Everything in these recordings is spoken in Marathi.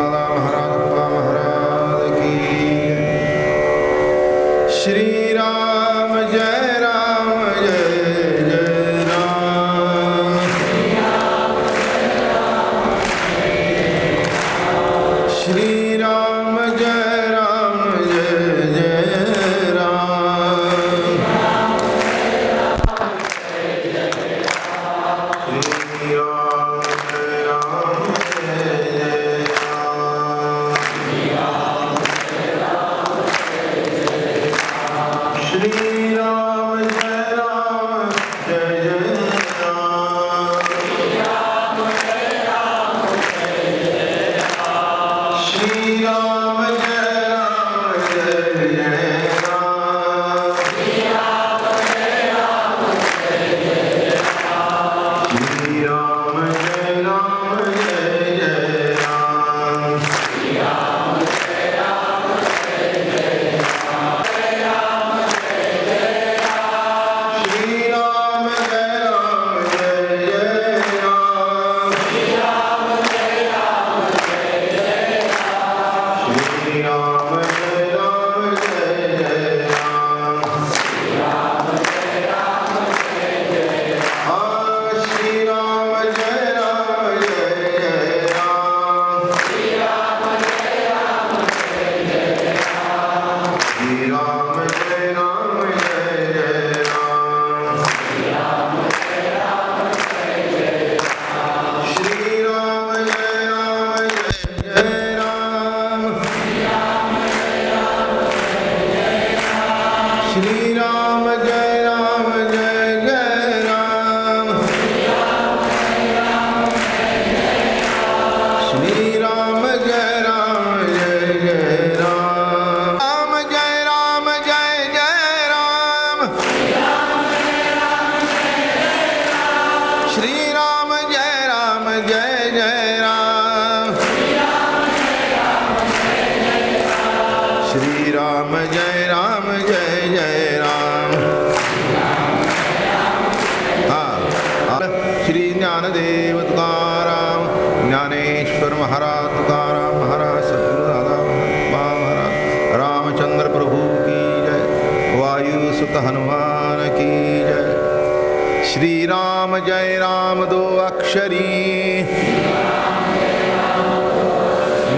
दादा महाराज की। श्री राम जय राम जय जय राम। श्री राम जय राम जय जय राम। ज्ञानदेव तुकाराम ज्ञानेश्वर महाराज तुकाराम महाराज सद्गुरु दादा महाराज रामचंद्र प्रभु की जय। वायु सुत हनुमान की जय। श्री राम जय राम दो अक्षरी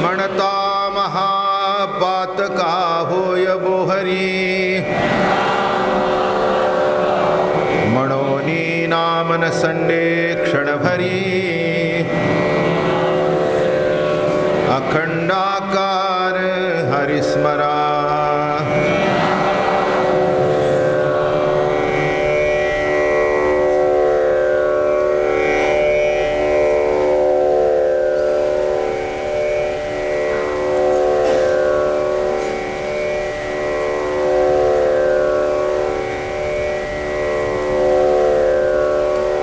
मनता महाबात का होय बोहरी। मनोनी नामन संडे क्षण भरी अखंडाकार हरिस्मरा।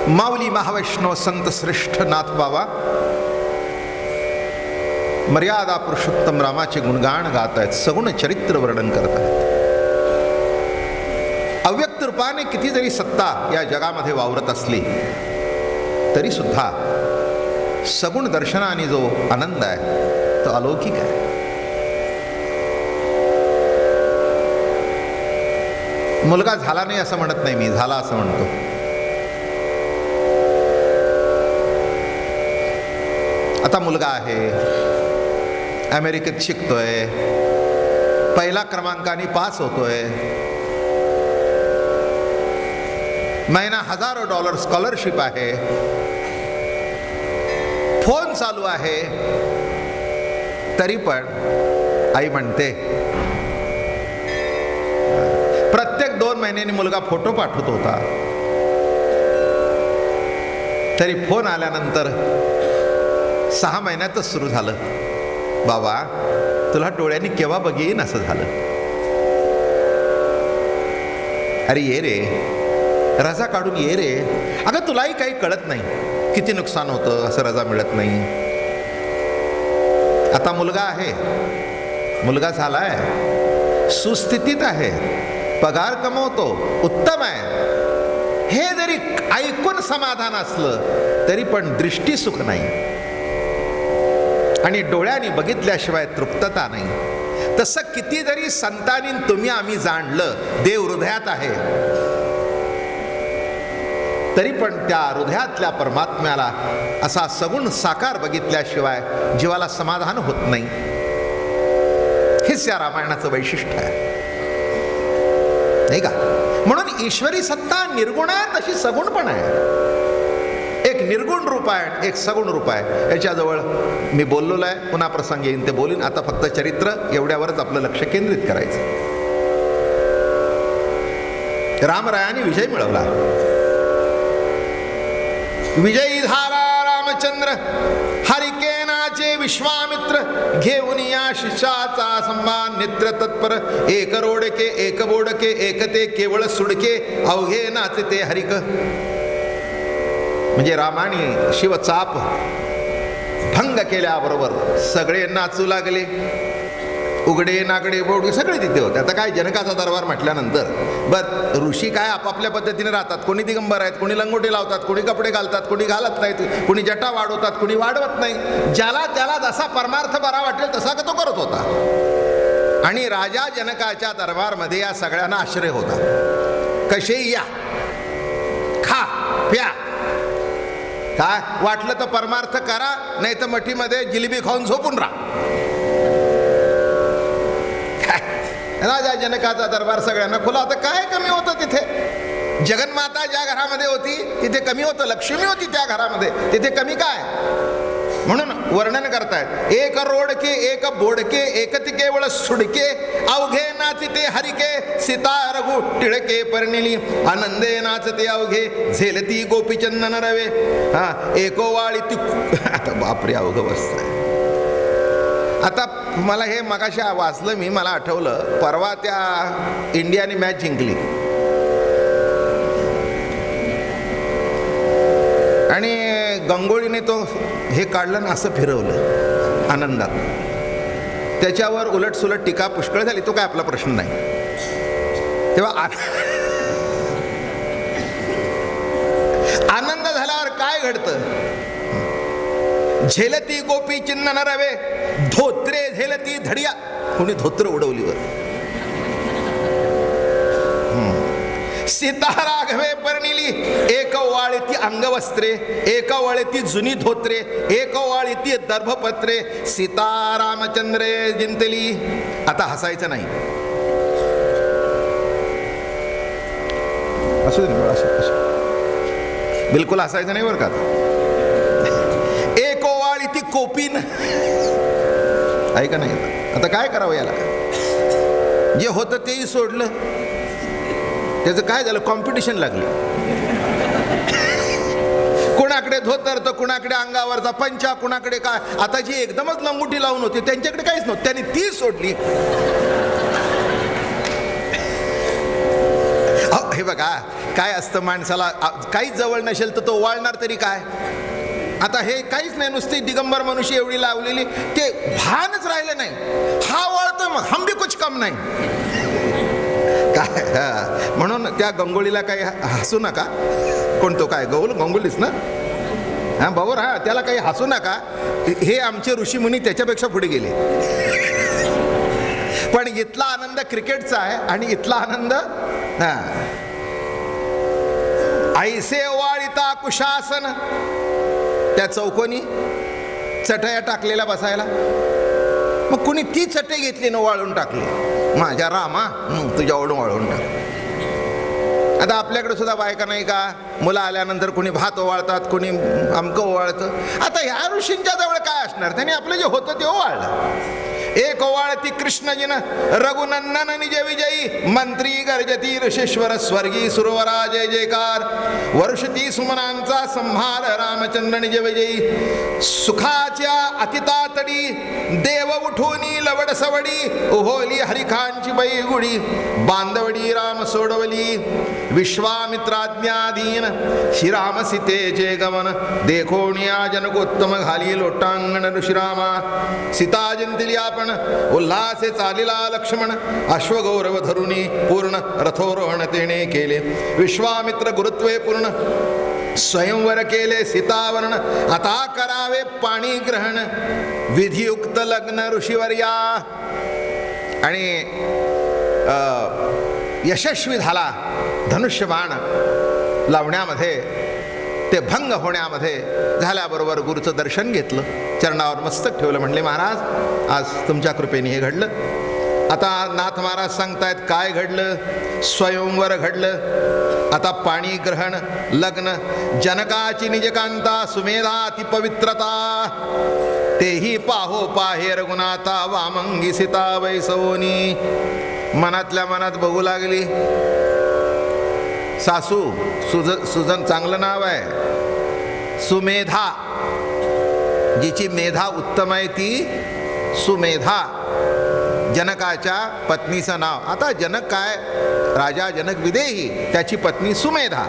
माऊली महावैष्णव संत श्रेष्ठ नाथ बाबा मर्यादा पुरुषोत्तम रामाचे गुणगान गात आहेत, सगुण चरित्र वर्णन करत आहेत। अव्यक्त रूपाने किती जरी सत्ता या जगामध्ये वावरत असली तरी सुद्धा सगुण दर्शनाने जो आनंद आहे तो अलौकिक आहे। मुलगा झाला नाही असं म्हणत नाही मी, झाला असं म्हणतो। आता मुलगा आहे, अमेरिकेत शिकतोय, पहिला क्रमांकाने पास होतोय, महिना हजारो डॉलर स्कॉलरशिप आहे, फोन चालू आहे, तरी पण आई म्हणते प्रत्येक 2 महिन्यांनी मुलगा फोटो पाठवत होता, तरी फोन आल्यानंतर 6 महिन्यातच सुरू झालं, बाबा तुला डोळ्यांनी केव्हा बघीन असं झालं। अरे ये रे, रजा काढून ये रे। अगं तुलाही काही कळत नाही किती नुकसान होतं असं रजा मिळत नाही। आता मुलगा आहे, मुलगा झालाय, सुस्थितीत आहे, पगार कमवतो, उत्तम आहे, हे जरी ऐकून समाधान असलं तरी पण दृष्टी सुख नाही। आणि डोळ्यांनी बघितल्याशिवाय तृप्तता नाही. तसं किती जरी संतांनी तुम्ही आम्ही जाणलं, देव हृदयात आहे, तरी पण त्या हृदयातल्या परमात्म्याला असा सगुण साकार बघितल्याशिवाय जीवाला समाधान होत नाही. हेच या रामायणाचं वैशिष्ट्य आहे, नाही का? म्हणून ईश्वरी सत्ता निर्गुण आहे, तशी सगुण पण आहे. एक निर्गुण रूप आहे, एक सगुण रूप आहे. याच्याजवळ मी बोललेलो आहे, पुन्हा प्रसंग येईन ते बोलीन. आता फक्त चरित्र एवढ्यावरच आपलं लक्ष केंद्रित करायचं. रामरायाने विजय मिळवला. विजयी झाला रामचंद्र, हरिकेनाचे विश्वामित्र, घेऊन या शिष्याचा सन्मान नित्र तत्पर. एक रोडके एक बोडके एकते केवळ सुडके, अवघे नाचते हरिक. म्हणजे रामाने शिवचाप भंग केल्याबरोबर सगळे नाचू लागले. उघडे नागडे बोडे सगळे तिथे होते. आता काय जनकाचा दरबार म्हटल्यानंतर बस ऋषी काय आपापल्या पद्धतीने राहतात. कोणी दिगंबर आहेत, कोणी लंगोटी लावतात, कोणी कपडे घालतात, कोणी घालत नाहीत, कोणी जटा वाढवतात, कोणी वाढवत नाही. ज्याला त्याला जसा परमार्थ बरा वाटेल तसा तो करत होता. आणि राजा जनकाच्या दरबारमध्ये या सगळ्यांना आश्रय होता. कसे या, खा प्या, काय वाटलं तर परमार्थ करा, नाही तर मठीमध्ये जिलेबी खाऊन झोपून राहा. राजा जनकाचा दरबार सगळ्यांना खुला होता. काय कमी होतं तिथे? जगन्माता ज्या घरामध्ये होती तिथे कमी होतं. लक्ष्मी होती त्या घरामध्ये, तिथे कमी काय? म्हणून वर्णन करतायत. एक रोडके एक बोडके एकति केवळ सुडके, अवघे नाचते हरिके, सीता रघु टिळके परनिली, आनंदे नाचते अवघे, झेलती गोपीचंदन रवे. हा एकोवाळी ती आता बापरे अवघ वस्त आहे. आता मला हे मगाशी वाचलं मी, मला आठवलं परवा त्या इंडियाने मॅच जिंकली आणि गंगोळीने तो हे काढलं ना असं फिरवलं आनंदात. त्याच्यावर उलटसुलट टीका पुष्कळ झाली. तो काय आपला प्रश्न नाही. तेव्हा आनंद झाल्यावर काय घडतं? झेलती गोपी चिन्ह न रवे, धोत्रे झेलती धडिया. कोणी धोत्र उडवली वर. सीता राघवे परनिली, एक वाळीती अंगवस्त्रे, एक वाळीती जुनी धोत्रे, एक वाळीती दर्भपत्रे, सीता रामचंद्रे जिंतली. आता हसायचं नाही. असू दे, बिलकुल हसायचं नाही बरं का. एक वाळीती कोपीन, ऐका नाही. आता काय करावं याला? जे होतं तेही सोडलं. त्याचं काय झालं? कॉम्पिटिशन लागली. कुणाकडे धोतर तर कुणाकडे अंगावरचा पंचा, कुणाकडे काय. आता जी एकदमच लंगोटी लावून होती त्यांच्याकडे काहीच नव्हतं, त्यांनी ती सोडली. हे बघा काय असतं, माणसाला काहीच जवळ नसेल तर तो वाळणार तरी काय. आता हे काहीच नाही, नुसती दिगंबर मनुष्य एवढी लावलेली, ते भानच राहिलं नाही. हा वळतो मग हम भी कुछ कम नाही काय. म्हणून त्या गंगोळीला काही हसू नका. कोणतो काय गंगोलीच ना, हा बरोबर. हा त्याला काही हसू नका. हे आमचे ऋषीमुनी त्याच्यापेक्षा पुढे गेले. पण इथला आनंद क्रिकेटचा आहे आणि इथला आनंद हा ऐसे वाळिता कुशासन, त्या चौकोनी चटया टाकलेल्या बसायला. मग कुणी ती चटई घेतली न वाळून टाकली. माझ्या रामा तुझ्यावरून वाळून टाक. आता आपल्याकडे सुद्धा बायका नाही का, मुलं आल्यानंतर कोणी भात ओवाळतात, कोणी आमकं ओवाळतं. आता ह्या ऋषींच्या जवळ काय असणार? त्यांनी आपलं जे होतं ते ओवाळलं. एक ओवाळती कृष्णजिन रघुनंदन निज विजयी, मंत्री गर्जती ऋषीश्वर स्वर्गी सुरवरा जय जयकार. वर्षती सुमनांचा संहार रामचंद्र निज विजयी. सुखाच्या अतितातडी देव उठूनी लवड सवडी, उभोली हरिखांची बैगुडी, बांधवडी राम सोडवली. विश्वामित्राज्ञाधीन श्रीराम सीतेचे गमन, देखोनिया जनकोत्तम घाली लोटांगण ऋषिरामा. सीता जिंतिली आपण उल्हासे चालिला लक्ष्मण, अश्वगौरव धरुणी पूर्ण रथोरोहण तेने केले. विश्वामित्र गुरुत्वे पूर्ण स्वयंवर केले सीतावरण, आता करावे पाणी ग्रहण, विधियुक्त लग्न ऋषीवर्या. आणि यशस्वी झाला धनुष्यबाण लावण्यामध्ये, ते भंग होण्यामध्ये. झाल्याबरोबर गुरुचं दर्शन घेतलं, चरणावर मस्तक ठेवलं, म्हणले महाराज आज तुमच्या कृपेने हे घडलं. आता नाथ महाराज सांगतायत काय घडलं. स्वयंवर घडलं, आता पाणी ग्रहण, लग्न. जनकाची निजकांता सुमेधा ती पवित्रता, तेही पाहो पाहे रघुनाथा वामंगी सीता वैसवनी. मनातल्या मनात बघू लागली. सासू सुजन चांगलं नाव आहे. सुमेधा, जिची मेधा उत्तम आहे ती सुमेधा, जनकाच्या पत्नीचं नाव. आता जनक काय, राजा जनक विदेही, त्याची पत्नी सुमेधा.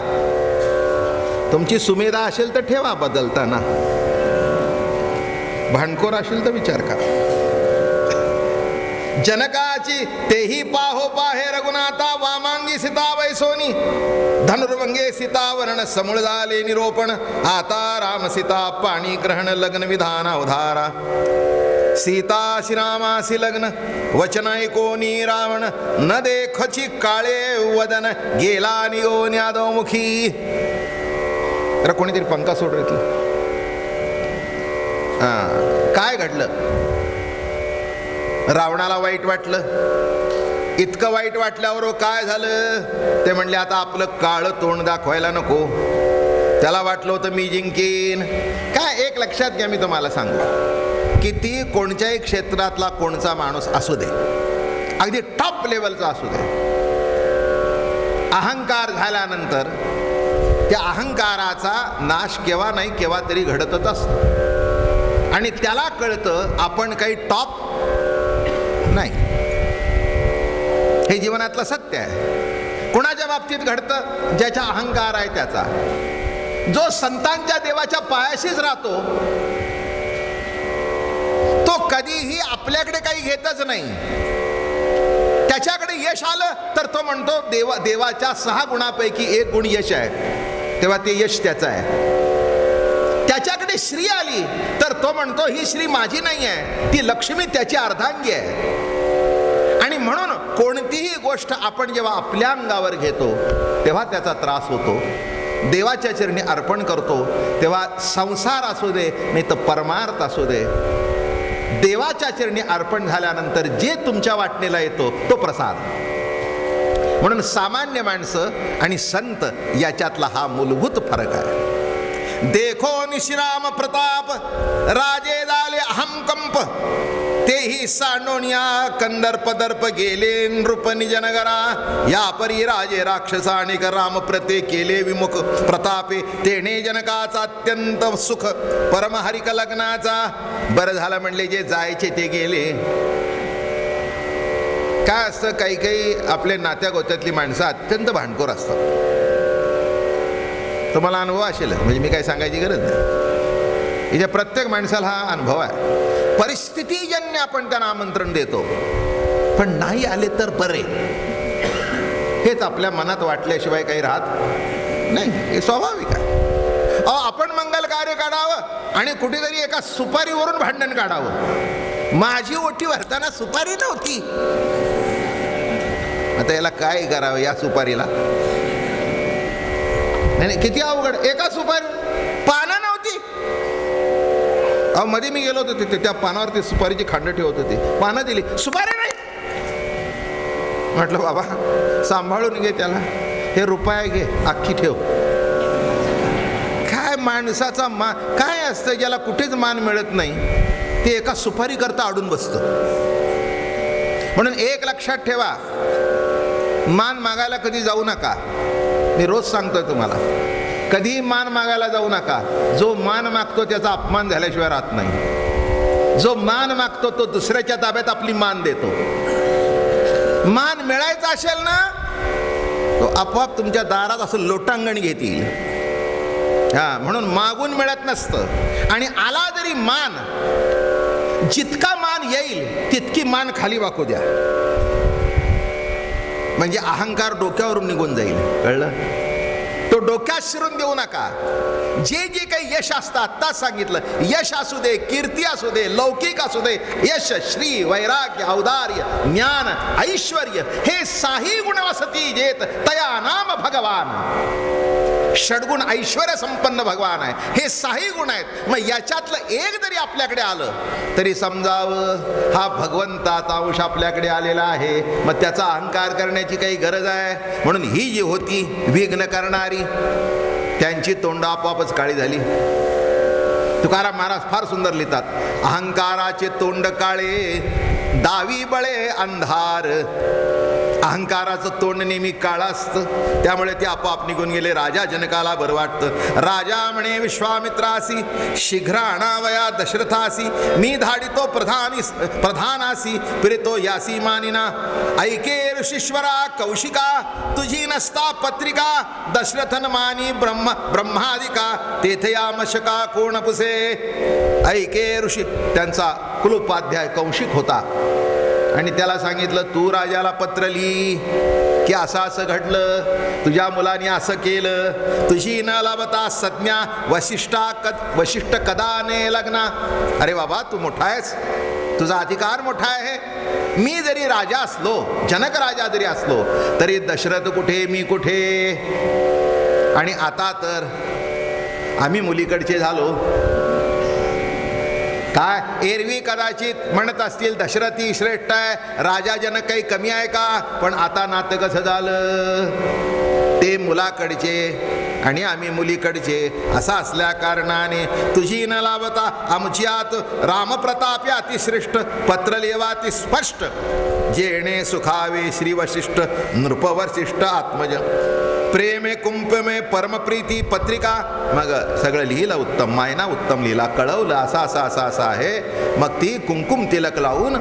तुमची सुमेधा असेल तर ठेवा बदलताना, भांडखोर असेल तर विचार करा. जनकाची तेही पाहो पाहे रघुनाथा वामांगी सीता वैसोनी, धनुर्भंगे सीतावरण समूळ झाले निरोपण, आता राम सीता पाणी ग्रहण लग्न विधान अवधारा. सीता श्रीरामासी लग्न वचन ऐकोनी रावण, न देखची काळे वदन गेला नियो न्यादमुखी. तर कोणीतरी पंखा सोड घेतलं. काय घडलं. रावणाला वाईट वाटलं. इतकं वाईट वाटल्यावर काय झालं, ते म्हणले आता आपलं काळं तोंड दाखवायला नको. त्याला वाटलं होतं मी जिंकीन. काय एक लक्षात घ्या, मी तुम्हाला सांगू, किती कोणत्याही क्षेत्रातला कोणचा माणूस असू दे, अगदी टॉप लेवलचा असू दे, अहंकार झाल्यानंतर त्या अहंकाराचा नाश केव्हा नाही केव्हा तरी घडतच असतो. आणि त्याला कळतं आपण काही टॉप नाही. हे जीवनातलं सत्य आहे. कोणाच्या बाबतीत घडतं, ज्याचा अहंकार आहे त्याचा. जो संतांच्या देवाच्या पायाशीच राहतो तो कधीही आपल्याकडे काही घेतच नाही. त्याच्याकडे यश आलं तर तो म्हणतो देवाच्या 6 गुणापैकी 1 गुण यश आहे, तेव्हा ते यश त्याचं आहे. त्याच्याकडे श्री आली तर तो म्हणतो ही श्री माझी नाही आहे, ती लक्ष्मी त्याची अर्धांगी आहे. आणि म्हणून कोणतीही गोष्ट आपण जेव्हा आपल्या अंगावर घेतो तेव्हा त्याचा त्रास होतो. देवाच्या चरणी अर्पण करतो तेव्हा संसार असू दे नाही तर परमार्थ असू दे, देवाच्या चरणी अर्पण झाल्यानंतर जे तुमच्या वाटणीला येतो तो प्रसाद. म्हणून सामान्य माणसं आणि संत याच्यातला हा मूलभूत फरक आहे. देखो निश्राम प्रताप, राजे झाले अहमकंप, तेही सांडोनिया कंदर्प दर्प गेले नृप निजनगरा. या परी राजे राक्षसा आणि राम प्रते केले विमुख प्रतापे, तेने जनकाचा अत्यंत सुख परमहरिक लग्नाचा. बरं झालं म्हणले जे जायचे ते गेले. काय असतं, काही काही आपल्या नात्या गोत्यातली माणसं अत्यंत भांडखोर असतात. तुम्हाला अनुभव असेल, म्हणजे मी काही सांगायची गरज नाही. इथे प्रत्येक माणसाला हा अनुभव आहे. परिस्थितीजन्य आपण त्यांना आमंत्रण देतो, पण नाही आले तर बरे, हेच आपल्या मनात वाटल्याशिवाय काही राहत नाही. हे स्वाभाविक आहे. आपण मंगल कार्य काढावं आणि कुठेतरी एका सुपारीवरून भांडण काढावं. माझी ओटी भरताना सुपारी नव्हती, आता याला काय करावं या सुपारीला. नाही, किती अवघड. एका सुपारी पानं नव्हती. मध्ये मी गेलो होतो तिथे, त्या पानावरती सुपारीची खांड ठेवत होती, पानं दिली, सुपारी नाही. म्हटलं बाबा सांभाळून घे त्याला, हे रुपया घे, अख्खी ठेव. काय माणसाचा मान काय असतं, ज्याला कुठेच मान मिळत नाही ते एका सुपारी करता अडून बसतं. म्हणून एक लक्षात ठेवा, मान मागायला कधी जाऊ नका. मी रोज सांगतोय तुम्हाला, कधी मान मागायला जाऊ नका. जो मान मागतो त्याचा अपमान झाल्याशिवाय राहत नाही. जो मान मागतो तो दुसऱ्याच्या ताब्यात आपली मान देतो. मान मिळायचा असेल ना, तो आपोआप तुमच्या दारात असं लोटांगण घेतील. म्हणून मागून मिळत नसतं. आणि आला जरी मान, जितका मान येईल तितकी मान खाली वाकू द्या, म्हणजे अहंकार डोक्यावरून निघून जाईल. कळलं. तो डोक्यात शिरून देऊ नका. जे जे काही यश असतं आत्ताच सांगितलं, यश असू दे, कीर्ती असू दे, लौकिक असू दे, यश, श्री, वैराग्य, औदार्य, ज्ञान, ऐश्वर्य, हे साही गुण वसती जेत तया नाम भगवान. षडगुण ऐश्वर्य संपन्न भगवान आहे, हे साही गुण आहेत. मग याच्यातलं एक जरी आपल्याकडे आलं तरी समजावं हा भगवंताचा अंश आपल्याकडे आलेला आहे. मग त्याचा अहंकार करण्याची काही गरज आहे? म्हणून ही जी होती विघ्न करणारी, त्यांची तोंड आपोआपच काळी झाली. तुकाराम महाराज फार सुंदर लिहितात, अहंकाराचे तोंड काळे दावी बळे अंधार. अहंकाराचं तोंड नेहमी काळं असतं, त्यामुळे ते आपोआप निघून गेले. राजा जनकाला बरं वाटतं. राजा म्हणे विश्वामित्रासी, शीघ्र आणावया दशरथासी, मी धाडितो प्रधानासी, प्रीतो यासी मानिना. ऐके ऋषीश्वरा कौशिका, तुझी नसता पत्रिका, दशरथन मानी ब्रह्मादिका, तेथे या मशका कोण पुसे. ऐके ऋषी, त्यांचा कुलोपाध्याय कौशिक होता, आणि त्याला सांगितलं तू राजाला पत्र लिही की असं असं घडलं, तुझ्या मुलाने असं केलं, तुझी न लाभता संज्ञा वशिष्ठ कदाने लग्ना. अरे बाबा, तू मोठा आहेस, तुझा अधिकार मोठा आहे. मी जरी राजा असलो, जनक राजा जरी असलो, तरी दशरथ कुठे, मी कुठे. आणि आता तर आम्ही मुलीकडचे झालो. काय एरवी कदाचित म्हणत असतील दशरथी श्रेष्ठ आहे, राजा जनक काही कमी आहे का? पण आता नातं कसं झालं? ते मुलाकडचे आणि आम्ही मुलीकडचे. असं असल्या कारणाने तुझी न लाभता आमच्यात रामप्रतापे अतिश्रेष्ठ, पत्र लेवाती स्पष्ट, जेणे सुखावे श्री वशिष्ठ नृपवशिष्ठ आत्मज. प्रेमे कुंपमे परमप्रीती पत्रिका. मग सगळं लिहिलं उत्तम, मायना उत्तम लिहिला, कळवलं असं असं असं असं आहे. मग ती कुंकुम तिलक लावून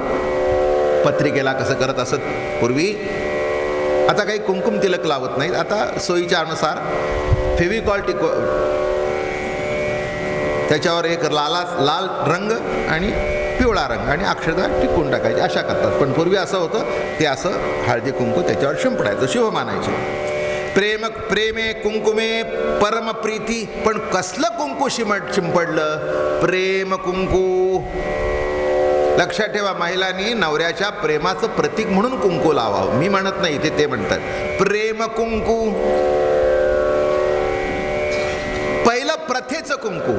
पत्रिकेला कसं करत असत पूर्वी, आता काही कुंकुम तिलक लावत नाहीत. आता सोयीच्या अनुसार फेविकॉल त्याच्यावर एक लाल रंग आणि पिवळा रंग आणि अक्षरशः टिकून टाकायचे, अशा करतात. पण पूर्वी असं होतं, ते असं हळदी कुंकू त्याच्यावर शिंपडायचं, शुभ मानायचे. प्रेमे कुंकुमे परम प्रीती. पण कसलं कुंकू शिंपडलं? प्रेम कुंकू. लक्षात ठेवा, महिलांनी नवऱ्याच्या प्रेमाचं प्रतीक म्हणून कुंकू लावावं. मी म्हणत नाही, ते म्हणतात प्रेम कुंकू. पहिलं प्रथेचं कुंकू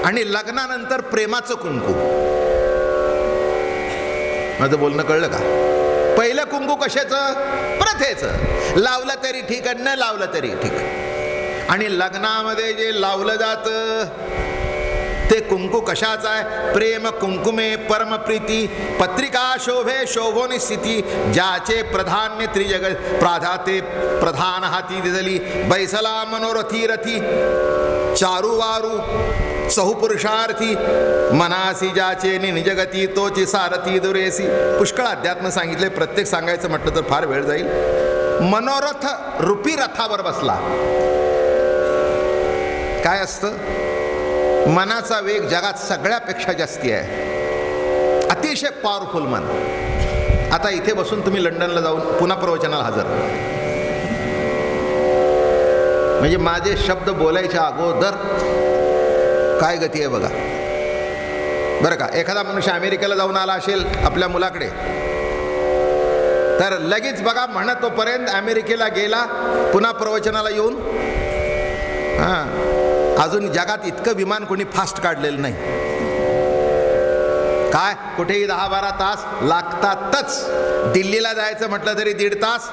आणि लग्नानंतर प्रेमाचं कुंकू. माझं बोलणं कळलं का? पहिलं कुंकू कशाचं? प्रथेचं. लावलं तरी ठीक, न लावलं तरी ठीक. आणि लग्नामध्ये जे लावलं जातं ते कुंकू कशाचं आहे? प्रेम कुंकुमे परमप्रीती पत्रिका शोभे शोभोनी स्थिती, ज्याचे प्रधान्य त्रिजगत प्राधाते प्रधान हाती दिजली. बैसला मनोरथी रथी चारुवारू चहुपुरुषार्थी, मनासी ज्याचे निजगती तोची सारथी दुरेसी. पुष्कळ अध्यात्म सांगितले, प्रत्येक सांगायचं म्हटलं तर फार वेळ जाईल. मनोरथ रूपी रथावर बसला. काय असतं? मनाचा वेग जगात सगळ्यापेक्षा जास्ती आहे, अतिशय पॉवरफुल मन. आता इथे बसून तुम्ही लंडनला जाऊन पुन्हा प्रवचनाला हजर, म्हणजे माझे शब्द बोलायच्या अगोदर काय गती आहे बघा. बरं का, एखादा मनुष्य अमेरिकेला जाऊन आला असेल आपल्या मुलाकडे, तर लगेच बघा म्हणत तोपर्यंत अमेरिकेला गेला, पुन्हा प्रवचनाला येऊन अजून जगात इतकं विमान कोणी फास्ट काढलेलं नाही. काय कुठेही 10-12 तास लागतातच. दिल्लीला जायचं म्हटलं तरी 1.5 तास.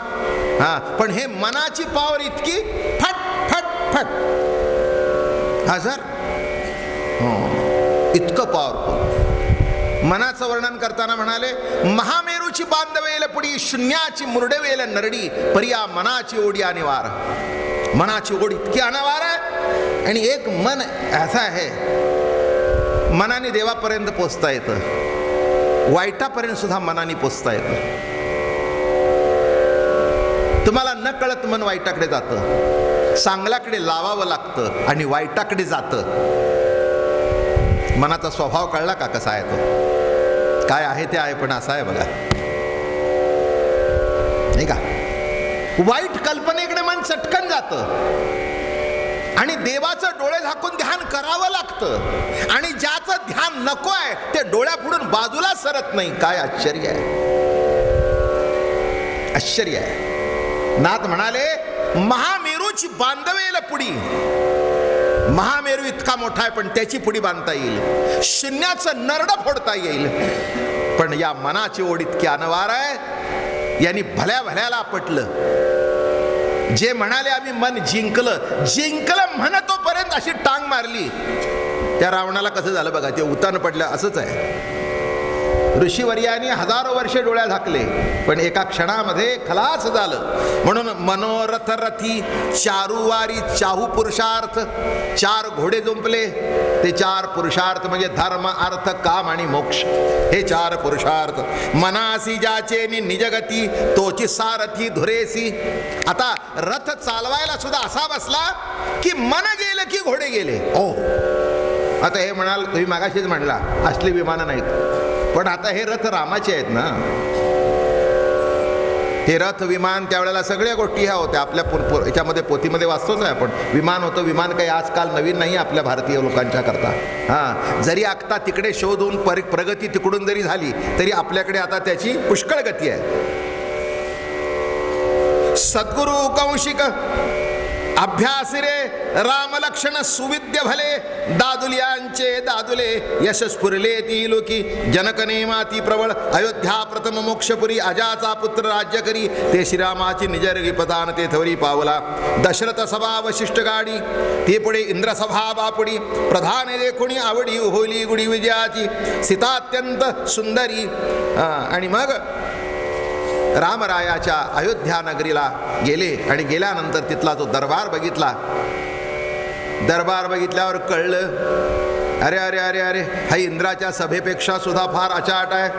पण हे मनाची पॉवर इतकी फट फट फट हजर, इतकं पॉवरफुल. मनाचं वर्णन करताना म्हणाले, महामेरूची बांधवेल पुढी, शून्याची मुरडवेल नरडी, परिया मनाची ओढी अनिवार. मनाची ओढ इतकी अनावार आहे. आणि एक मन असं आहे, मनाने देवापर्यंत पोचता येतं, वाईटापर्यंत सुद्धा मनाने पोचता येतं. तुम्हाला न कळत मन वाईटाकडे जातं, चांगल्याकडे लावावं लागतं आणि वाईटाकडे जातं. मनाचा स्वभाव कळला का कसा आहे तो? काय आहे ते आहे, पण असा आहे बघा, नाही का? वाईट कल्पनेकडे मन चटकन जातं आणि देवाचं डोळे झाकून ध्यान करावं लागतं, आणि ज्याचं ध्यान नको आहे ते डोळ्यापुढून बाजूला सरत नाही. काय आश्चर्य आहे, आश्चर्य आहे. नाथ म्हणाले, महामेरूची बांधवेल पुडी. महामेरू इतका मोठा आहे पण त्याची पुडी बांधता येईल, शून्याचं नरड फोडता येईल, पण या मनाची ओढ इतकी अनवार आहे. यांनी भल्या भल्याला पटलं. जे म्हणाले आम्ही मन जिंकलं, जिंकलं म्हणतोपर्यंत अशी टांग मारली. त्या रावणाला कसं झालं बघा, ते उतान पडलं. असंच आहे, ऋषीवर्यांनी हजारो वर्षे डोळ्या झाकले पण एका क्षणामध्ये खलास झालं. म्हणून मनोरथ रथी चारुवारी चाहू पुरुषार्थ. 4 घोडे जुंपले, ते 4 पुरुषार्थ म्हणजे धर्म अर्थ काम आणि मोक्ष, हे 4 पुरुषार्थ. मनासी ज्याचे निजगती तोची सारथी धुरेसी. आता रथ चालवायला सुद्धा असा बसला की मन गेलं की घोडे गेले. हो, आता हे म्हणाल, तुम्ही मागाशीच म्हणला असली विमानं नाहीत, पण आता हे रथ रामाचे आहेत ना. हे रथ विमान त्यावेळेला सगळ्या गोष्टी ह्या होत्या. आपल्या याच्यामध्ये पोथीमध्ये वाचतोच आहे आपण, विमान होतं. विमान काही आजकाल नवीन नाही आपल्या भारतीय लोकांच्या करता. हां, जरी आत्ता तिकडे शोधून प्रगती तिकडून जरी झाली तरी आपल्याकडे आता त्याची पुष्कळ गती आहे. सद्गुरु कौशिक अभ्यासिरे रामलक्षण सुविद्य भले. दादुलियांचे दादुले यश स्फुरले ती लोकी. जनकने माती प्रबळ अयोध्या प्रथम मोक्षपुरी. अजाचा पुत्र राज्य करी ते श्रीरामाची निजर्गी प्रधान ते थवरी पावला. दशरथ सभा वशिष्ठ गाडी ते पुढे इंद्रसभा बापुडी. प्रधान देखुणी आवडी होली गुडी विजयाची. सीता अत्यंत सुंदरी. आणि मग रामरायाच्या अयोध्या नगरीला गेले आणि गेल्यानंतर तिथला तो दरबार बघितला. दरबार बघितल्यावर कळलं, अरे अरे अरे अरे, हा इंद्राच्या सभेपेक्षा सुद्धा फार अचाट आहे.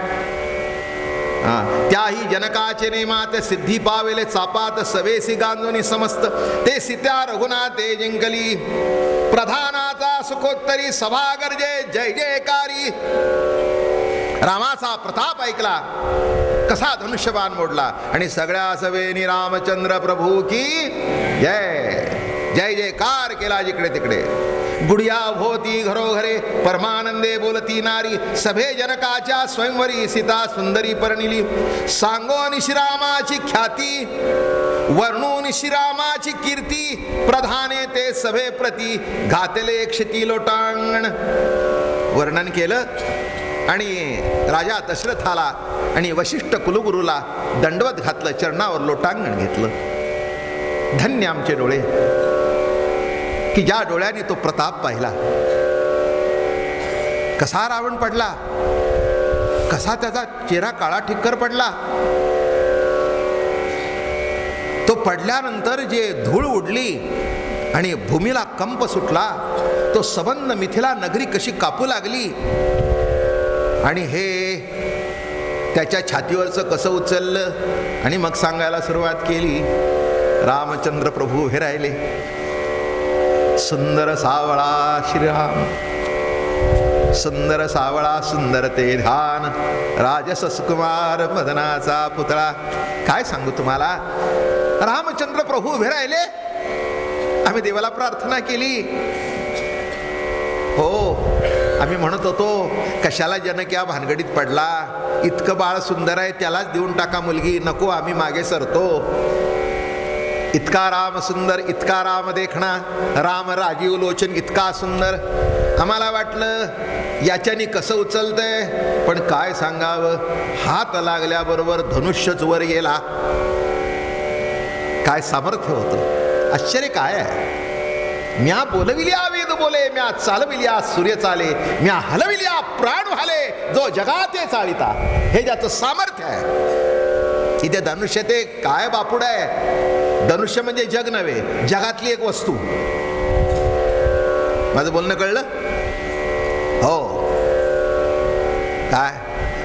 त्याही जनकाचे नेमा ते सिद्धी पावेले चापात सवेसी गांजोनी समस्त. ते सीत्या रघुनाथे जिंकली. प्रधानाचा सुखोत्तरी सभा गर्जे जय जयकारी. रामाचा प्रताप ऐकला, कसा धनुष्यबाण मोडला आणि सगळ्या सवेनी रामचंद्र प्रभू की जय जय जयकार केला जिकडे तिकडे. गुडिया भोवती घरोघरे परमानंदे बोलती नारी. सभे जनकाच्या स्वयंवरी सीता सुंदरी परिणिली. सांगोन श्रीरामाची ख्याती वर्णून श्रीरामाची कीर्ती. प्रधाने ते सभे प्रती घातले क्षिती लोटांगण. वर्णन केलं आणि राजा दशरथाला आणि वशिष्ठ कुलगुरूला दंडवत घातलं, चरणावर लोटांगण घेतलं. धन्य आमचे डोळे की ज्या डोळ्याने तो प्रताप पाहिला. कसा रावण पडला, कसा त्याचा चेहरा काळा ठिक्कर पडला. तो पडल्यानंतर जे धूळ उडली आणि भूमीला कंप सुटला, तो सबंध मिथिला नगरी कशी कापू लागली. आणि हे त्याच्या छातीवरचं कसं उचललं आणि मग सांगायला सुरुवात केली. रामचंद्र प्रभू उभे राहिले. सुंदर सावळा श्रीराम, सुंदर सावळा सुंदर ते ध्यान. राजस सुकुमार मदनाचा पुतळा. काय सांगू तुम्हाला, रामचंद्र प्रभू उभे राहिले. आम्ही देवाला प्रार्थना केली. हो, आम्ही म्हणत होतो कशाला जनक या भानगडीत पडला. इतकं बाळ सुंदर आहे, त्यालाच देऊन टाका मुलगी. नको, आम्ही मागे सरतो. इतका राम सुंदर, इतका राम देखणा, राम राजीव लोचन, इतका सुंदर. आम्हाला वाटलं याच्यानी कसं उचलतंय, पण काय सांगावं, हात लागल्याबरोबर धनुष्यच वर गेला. काय सामर्थ्य होतं, आश्चर्य काय आहे. म्या बोलविल्या वेद बोले, म्या चालविल्या सूर्य चाले, म्या हलविल्या प्राण व्हाले, जो जगाते चालिता. हे ज्याचं सामर्थ्य आहे. इथे धनुष्य ते काय बापुड आहे. धनुष्य म्हणजे जग नव्हे, जगातली एक वस्तू. माझं बोलणं कळलं हो. काय,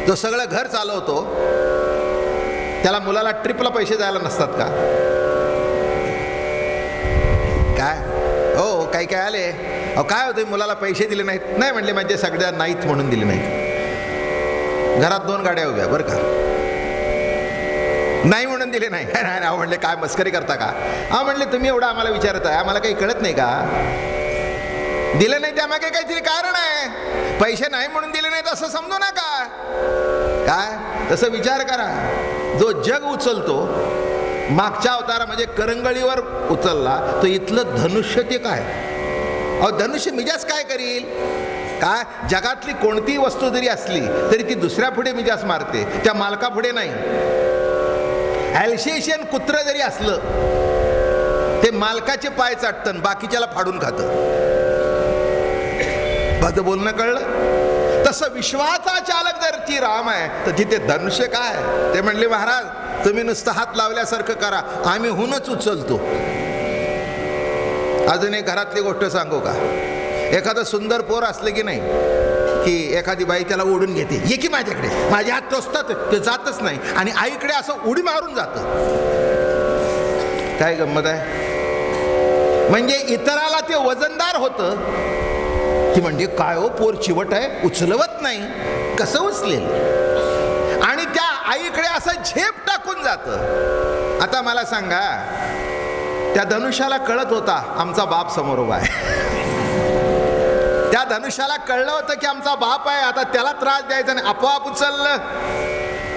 जो सगळं घर चालवतो त्याला मुलाला ट्रिपला पैसे द्यायला नसतात का. काय हो, काही काय आले, अहो काय होतं, मुलाला पैसे दिले नाहीत. नाही म्हणले, म्हणजे सगळ्या नाहीत म्हणून दिले नाहीत. घरात 2 गाड्या उभ्या बरं का, नाही म्हणून दिले नाही. नाही नाही म्हणले काय मस्करी करता का? म्हणले तुम्ही एवढं आम्हाला विचारताय, आम्हाला काही कळत नाही का? दिलं नाही त्यामागे काहीतरी कारण आहे. पैसे नाही म्हणून दिले नाहीत असं समजू नका. काय तसं विचार करा. जो जग उचलतो मागच्या अवतारामध्ये करंगळीवर उचलला, तो इथलं धनुष्य ते काय? धनुष्य मिजाज काय करील? काय जगातली कोणतीही वस्तू जरी असली तरी ती दुसऱ्या पुढे मिजाज मारते, त्या मालका पुढे नाही. अल्सेशियन कुत्र जरी असलं ते मालकाचे पाय चाटतं, बाकीच्याला फाडून खातं. माझं बोलणं कळलं? तसं विश्वाचा चालक जर ती राम आहे तर तिथे धनुष्य काय? ते म्हणले महाराज तुम्ही नुसतं हात लावल्यासारखं करा, आम्ही हुनच उचलतो. अजून एक घरातली गोष्ट सांगू का? एखादं सुंदर पोर असलं की नाही की एखादी बाई त्याला ओढून घेते, ये की माझ्याकडे, माझे हात टोचतात, ते जातच नाही आणि आईकडे असं उडी मारून जातं. काय गंमत आहे? म्हणजे इतराला ते वजनदार होतं, ती म्हणजे काय हो पोर चिवट आहे, उचलवत नाही, कसं उचलेल? आणि त्या आईकडे असं झेप टाकून जातं. आता मला सांगा, त्या धनुष्याला कळत होता आमचा बाप समोर उभा आहे. त्या धनुष्याला कळलं होतं की आमचा बाप आहे, आता त्याला त्रास द्यायचा नाही, आपोआप उचललं.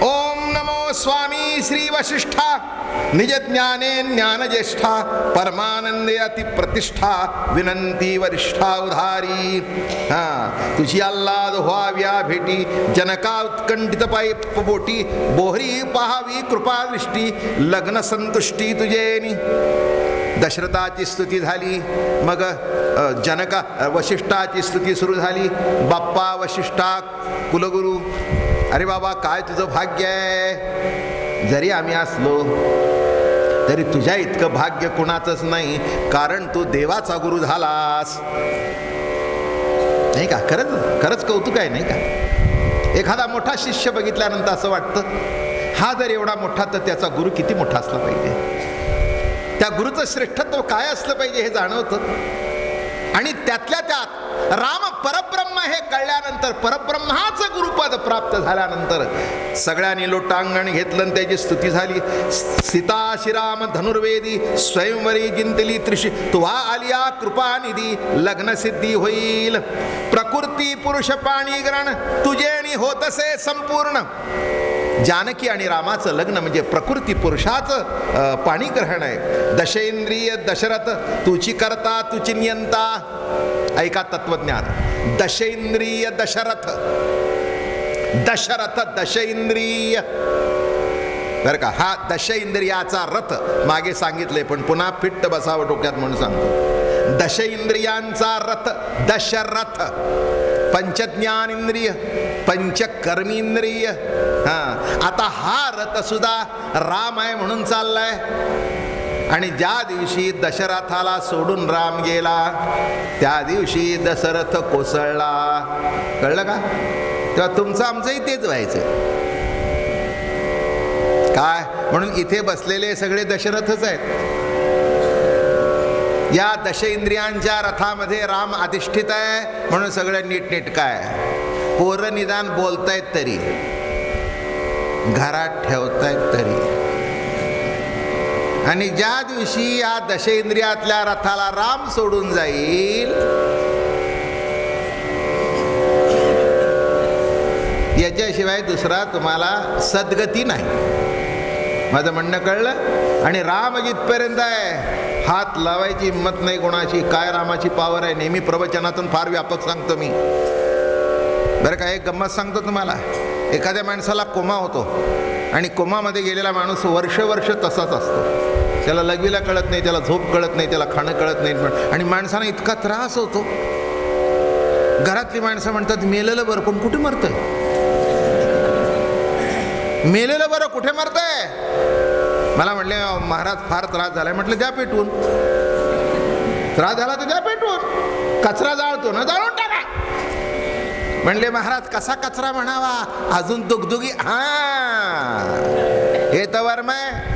ओम नमो स्वामी श्री वशिष्ठा निज ज्ञाने ज्ञानज्येष्ठा परमानंदे अति प्रतिष्ठा विनंती वरिष्ठा उधारी. तुझी आल्हाद व्हाव्या भेटी जनका उत्कंठित पायी पोटी बोहरी पाहावी कृपा दृष्टी लग्न संतुष्टी तुझेनी. दशरथाची स्तुती झाली, मग जनका वशिष्ठाची स्तुती सुरू झाली. बाप्पा वशिष्ठा कुलगुरू, अरे बाबा काय तुझं भाग्य आहे, जरी आम्ही असलो तरी तुझ्या इतकं भाग्य कुणाचंच नाही, कारण तू देवाचा गुरु झालास. नाही का? खरंच खरंच कौतुक आहे नाही का? एखादा मोठा शिष्य बघितल्यानंतर असं वाटतं हा जर एवढा मोठा तर त्याचा गुरु किती मोठा असला पाहिजे, त्या गुरुचं श्रेष्ठत्व काय असलं पाहिजे हे जाणवतं. आणि त्यातल्या त्यात राम परब्रह्म हे कळल्यानंतर, परब्रह्माचं गुरुपद प्राप्त झाल्यानंतर सगळ्यांनी लोटांगण घेतलं आणि त्याची स्तुती झाली. सीता श्रीराम धनुर्वेदी स्वयंवरी जिंतली त्रिशी तुवा आलिया कृपानिधी लग्न सिद्धी होईल. प्रकृती पुरुष पाणी ग्रहण तुझे होतसे संपूर्ण. जानकी आणि रामाचं लग्न म्हणजे प्रकृती पुरुषाचं पाणी ग्रहण आहे. दशेंद्रिय दशरथ तुची करता तुची नियंता. ऐका तत्वज्ञान. दशेंद्रिय दशरथ, दशरथ दशेंद्रिय बरं का? हा दशेंद्रियाचा रथ मागे सांगितले, पण पुन्हा फिट्ट बसावं डोक्यात म्हणून सांगतो. दशेंद्रियांचा रथ दशरथ. पंचज्ञान इंद्रिय, पंचकर्मेंद्रिय. आता हा रथ सुद्धा राम आहे म्हणून चाललाय. आणि ज्या दिवशी दशरथाला सोडून राम गेला त्या दिवशी दशरथ कोसळला. कळलं का? तेव्हा तुमचं आमचंही तेच व्हायचं काय? म्हणून इथे बसलेले सगळे दशरथच आहेत. या दशेंद्रियांच्या रथामध्ये राम अधिष्ठित आहे म्हणून सगळं नीटनेटकं आहे. पोरं निदान बोलतायत तरी, घरात ठेवतायत तरी. आणि ज्या दिवशी या दशेंद्रियातल्या रथाला राम सोडून जाईल याच्याशिवाय दुसरा तुम्हाला सद्गती नाही. माझं म्हणणं कळलं? आणि राम जिथपर्यंत आहे हात लावायची हिंमत नाही कोणाची. काय रामाची पावर आहे, नेहमी प्रवचनातून फार व्यापक सांगतो मी बरं का. एक गंमत सांगतो तुम्हाला. एखाद्या माणसाला कोमा होतो आणि कोमामध्ये गेलेला माणूस वर्ष तसाच असतो. त्याला लघवीला कळत नाही, त्याला झोप कळत नाही, त्याला खाणं कळत नाही. आणि माणसांना इतका त्रास होतो. घरातली माणसं म्हणतात मेलेलं बरं, पण कुठे मरतंय? मेलेलं बरं कुठे मरतंय? मला म्हणले महाराज फार त्रास झालाय. म्हटलं द्या पेटवून. त्रास झाला तर द्या पेटवून. कचरा जाळतो ना, जाळून टाका. म्हणले महाराज कसा कचरा म्हणावा, अजून दुगदुगी. हे तर वर्म आहे.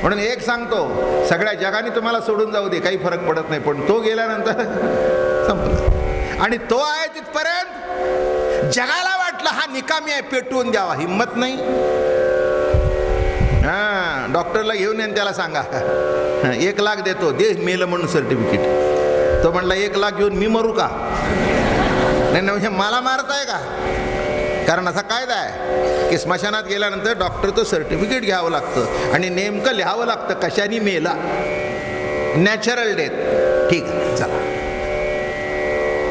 म्हणून एक सांगतो, सगळ्या जगाने तुम्हाला सोडून जाऊ दे, काही फरक पडत नाही, पण तो गेल्यानंतर संपलं. आणि तो आहे तिथपर्यंत जगाला वाटलं हा निकामी आहे, पेटवून द्यावा, हिंमत नाही. हां, डॉक्टरला घेऊन येऊन त्याला सांगा 1 लाख देतो, दे मेलं म्हणून सर्टिफिकेट. तो म्हणला 1 लाख घेऊन मी मरू का? नाही म्हणजे मला मारताय का? कारण असा कायदा आहे की स्मशानात गेल्यानंतर डॉक्टरचं सर्टिफिकेट घ्यावं लागतं आणि नेमकं लिहावं लागतं कशाने मेला. नॅचरल डेथ, ठीक आहे चला.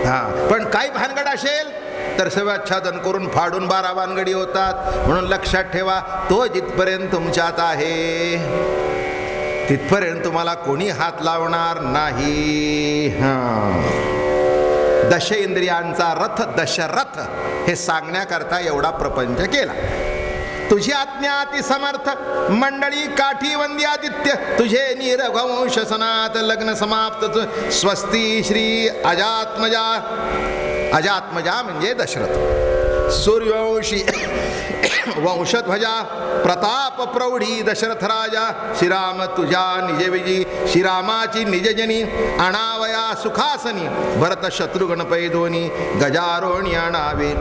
हां, पण काही भानगड असेल तर शवाच्छादन करून फाडून 12 भानगडी होतात. म्हणून लक्षात ठेवा, तो जिथपर्यंत तुमच्यात आहे तिथपर्यंत तुम्हाला कोणी हात लावणार नाही. हां, दश इंद्रियांचा रथ दशरथ हे सांगण्याकरता एवढा प्रपंच केला. तुझी आज्ञा अति समर्थ मंडळी काठी वंद्यादित्य तुझे नीरघंश सनात लग्न समाप्त. स्वस्ती श्री अजात्मजा. अजात्मजा म्हणजे दशरथ. सूर्यवंशी वंशध्वजा प्रताप प्रौढी दशरथ राजा. श्रीराम तुझ्या निजविजी श्रीरामाची निजजनी अणावया सुखासनी. भरत शत्रुघ्न पै दोनी गजारोणी आणावे.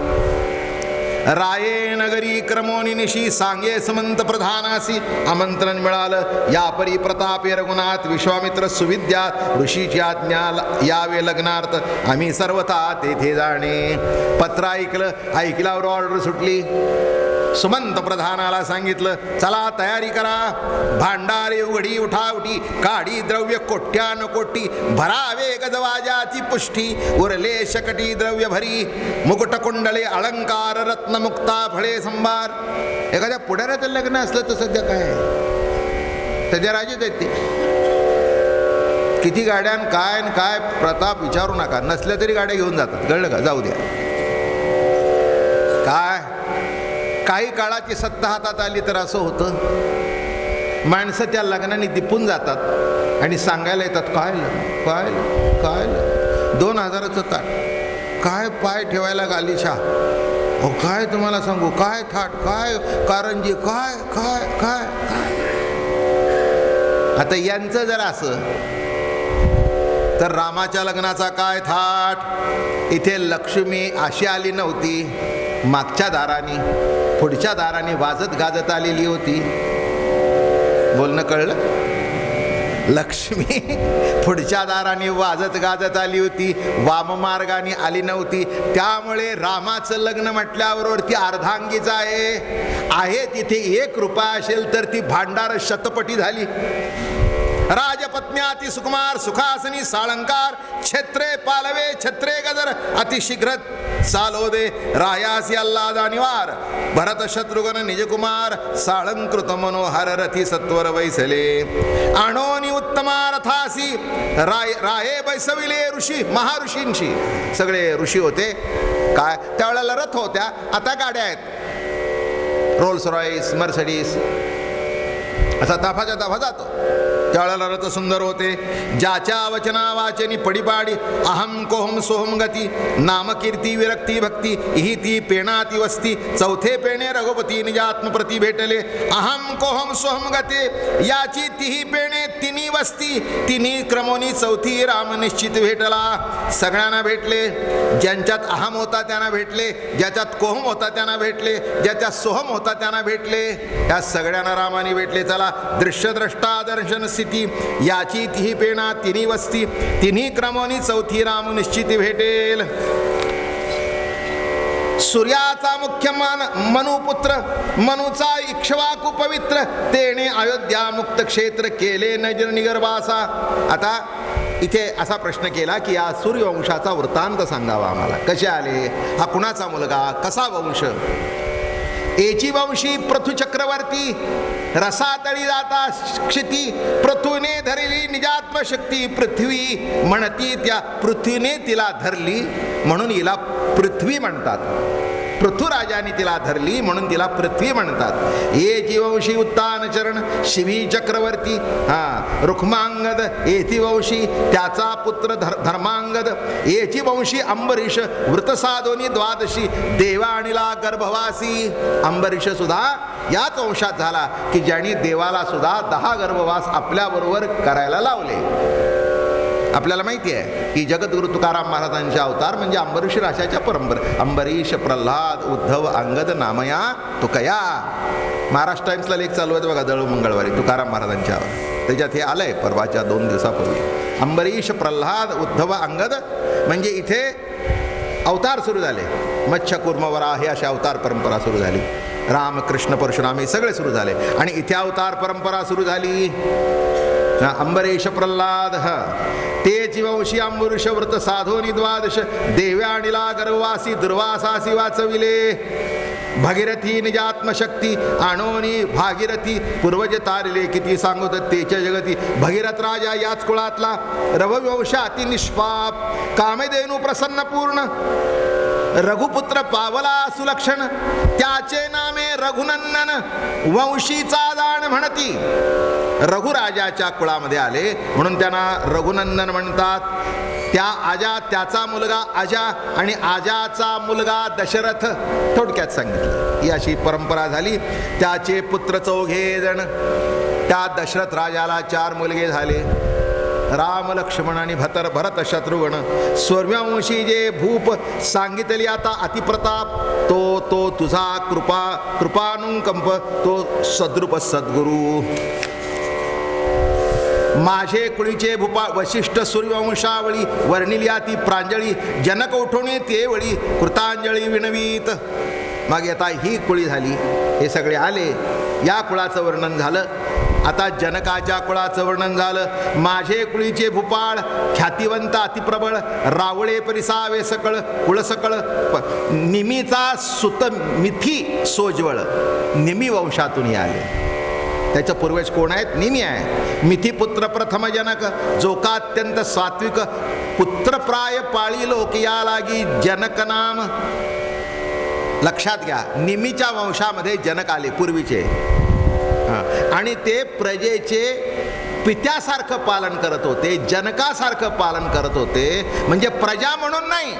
राये नगरी क्रमोनी निशी सांगे समंत प्रधानासी. आमंत्रण मिळालं या परी प्रतापे रघुनाथ विश्वामित्र सुविद्या. ऋषीची आज्ञा यावे लग्नार्थ आम्ही सर्वथा तेथे जाणे. पत्र ऐकल्यावर ऑर्डर सुटली. सुमंत प्रधानाला सांगितलं चला तयारी करा. भांडारे उघडी उठावटी काढी द्रव्य कोट्यान कोटी. भरावे गजवाजाची पुष्टी उरले शकटी द्रव्य भरी. मुकुट कुंडले अलंकार रत्न मुक्ता फळे संभार. एखाद्या पुढाऱ्याचं लग्न असलं तर सध्या काय सध्या राजेच आहेत ते. किती गाड्यान काय प्रताप विचारू नका. नसल्या तरी गाड्या घेऊन जातात, कळलं का? जाऊ द्या. काय काही काळाची सत्ता हातात आली तर असं होतं, माणसं त्या लग्नाने दिपून जातात आणि सांगायला येतात काय 2000चं ताट, काय पाय ठेवायला गालिशा, अहो काय तुम्हाला सांगू, काय थाट, काय कारंजी, काय काय काय काय. आता यांचं जर असं तर रामाच्या लग्नाचा काय थाट. इथे लक्ष्मी अशी आली नव्हती, मागच्या दाराने पुढच्या दाराने वाजत गाजत आलेली होती. बोलणं कळलं? लक्ष्मी पुढच्या दाराने वाजत गाजत आली होती, वाममार्गाने आली नव्हती. त्यामुळे रामाचं लग्न म्हटल्याबरोबर ती अर्धांगीच आहे. तिथे 1 रुपया असेल तर ती भांडार शतपटी झाली. राजपत्न्याती सुकुमार सुखासनी साळंकार. छत्रे पालवे छत्रे गजर अतिशीघ्र चालोदे. रायासी अल्लाद निवार. भरत शत्रुघ्न निजकुमार. साळंकृत मनोहर रथी सत्वर वैसले. अणोनी उत्तमा रथासी. राये बैसविले ऋषी महाऋषींशी. सगळे ऋषी होते. काय त्यावेळेला रथ होत्या, आता गाड्या आहेत. रोल्स रॉईस, मर्सिडीज, असा ताफाच्या ताफा जातो. त्यावेळेला रथ सुंदर होते. ज्याच्या वचना वाचनी पडीपाडी. अहम कोहम सोहम गती. नामकीर्ती विरक्ती भक्ती. ही ती पेणाती वस्ती. चौथे पेणे रघुपती निजात्मप्रती भेटले. अहम कोहम सोहम गते. याची तिही पेणे तिन्ही वस्ती. तिन्ही क्रमोनी चौथी राम निश्चित भेटला. सगळ्यांना भेटले. ज्यांच्यात अहम होता त्यांना भेटले, ज्याच्यात कोहम होता त्यांना भेटले, ज्याच्यात सोहम होता त्यांना भेटले. या सगळ्यांना रामाने भेटले. चला दृश्यद्रष्टा दर्शन स्थिती. याची तिही पेणा तिन्ही वस्ती. तिन्ही क्रमोनी चौथी राम निश्चित भेटेल. सूर्याचा मुख्य मनुपुत्र. मनुचा इक्ष्वाकु पवित्र. तेने अयोध्या मुक्त क्षेत्र केले नजर निगर्भासा. आता इथे असा प्रश्न केला की या सूर्यवंशाचा वृत्तांत सांगावा आम्हाला. कसे आले, हा कुणाचा मुलगा, कसा वंश. एची वंशी पृथु चक्रवर्ती. रसातळी जाता क्षिती. पृथ्वीने धरली निजात्म शक्ती. पृथ्वी म्हणती त्या पृथ्वीने तिला धरली म्हणून हिला पृथ्वी म्हणतात. पृथ्वीराजाने तिला धरली म्हणून तिला पृथ्वी म्हणतात. ये जीवंशी उत्तान चरण शिवी चक्रवर्ती. रुक्मांगद येती वंशी. त्याचा पुत्र धर्मांगद. येची वंशी अंबरीश. वृतसादोनी द्वादशी. देवा आणिला गर्भवासी. अंबरीश सुद्धा याच वंशात झाला की ज्यांनी देवाला सुद्धा 10 गर्भवास आपल्याबरोबर करायला लावले. आपल्याला माहिती आहे की जगद्गुरु तुकाराम महाराजांचे अवतार म्हणजे अंबरीश राजाच्या परंपरा. अंबरीश प्रल्हाद उद्धव अंगद नामया तुकया. महाराष्ट्र टाइम्सला लेख चालू आहेत बघा, दळू मंगळवारी तुकाराम महाराजांच्यावर. त्याच्यात हे आलंय परवाच्या 2 दिवसापूर्वी. अंबरीश, प्रल्हाद, उद्धव, अंगद, म्हणजे इथे अवतार सुरू झाले. मत्स्य, कुर्म, वराह हे अशी अवतार परंपरा सुरू झाली. राम, कृष्ण, परशुराम हे सगळे सुरू झाले. आणि इथे अवतार परंपरा सुरू झाली. अंबरीश, प्रल्हाद, तेची वंशी अंबुरुष व्रत साधोनी द्वादश, देव्याणीला गर्वासी दुर्वासासी वाचविले. भगीरथी निजात्मशक्ती आणोनी भागीरथी, पूर्वज तारिले किती सांगू तेच्या जगती. भगीरथ राजा याच कुळातला, रववंश अति निष्पाप, कामधेनू प्रसन्न पूर्ण, रघुपुत्र पावला सुलक्षण, त्याचे नामे रघुनंदन, वंशीचा जाण म्हणती. रघुराजाच्या कुळामध्ये आले म्हणून त्यांना रघुनंदन म्हणतात. त्या आजा, त्याचा मुलगा आजा आणि आजाचा मुलगा दशरथ, थोडक्यात सांगितलं. ही अशी परंपरा झाली. त्याचे पुत्र 4 जण. त्या दशरथ राजाला 4 मुलगे झाले, राम, लक्ष्मण आणि भरत, शत्रुघ्न. स्वर्यवंशी जे भूप सांगितली आता अतिप्रताप, तो तुझा कृपानुकंप, तो सद्रूप सद्गुरू. माझे कुळीचे भूपा वशिष्ठ सूर्यवंशावळी, वर्णिल्या ती प्रांजळी, जनक उठवणी ते वळी, कृतांजळी विणवीत. मग आता ही कुळी झाली. हे सगळे आले, या कुळाचं वर्णन झालं. आता जनकाच्या कुळाचं वर्णन झालं. माझे कुळीचे भूपाळ, ख्यातिवंत अतिप्रबळ, रावळे परिसावे सकळ, कुळसकळ, निमीचा सुत मिथी सोज्वळ, निमी वंशातून आले. त्याच्या पूर्वज कोण आहेत? निमी आहे. मिथिपुत्र प्रथम जनक, जो का अत्यंत सात्विक, पुत्रप्राय पाळी लोक या लागी जनक नाम. लक्षात घ्या, निमीच्या वंशामध्ये जनक आले पूर्वीचे, आणि ते प्रजेचे पित्यासारखं पालन करत होते, जनकासारखं पालन करत होते. म्हणजे प्रजा म्हणून नाही,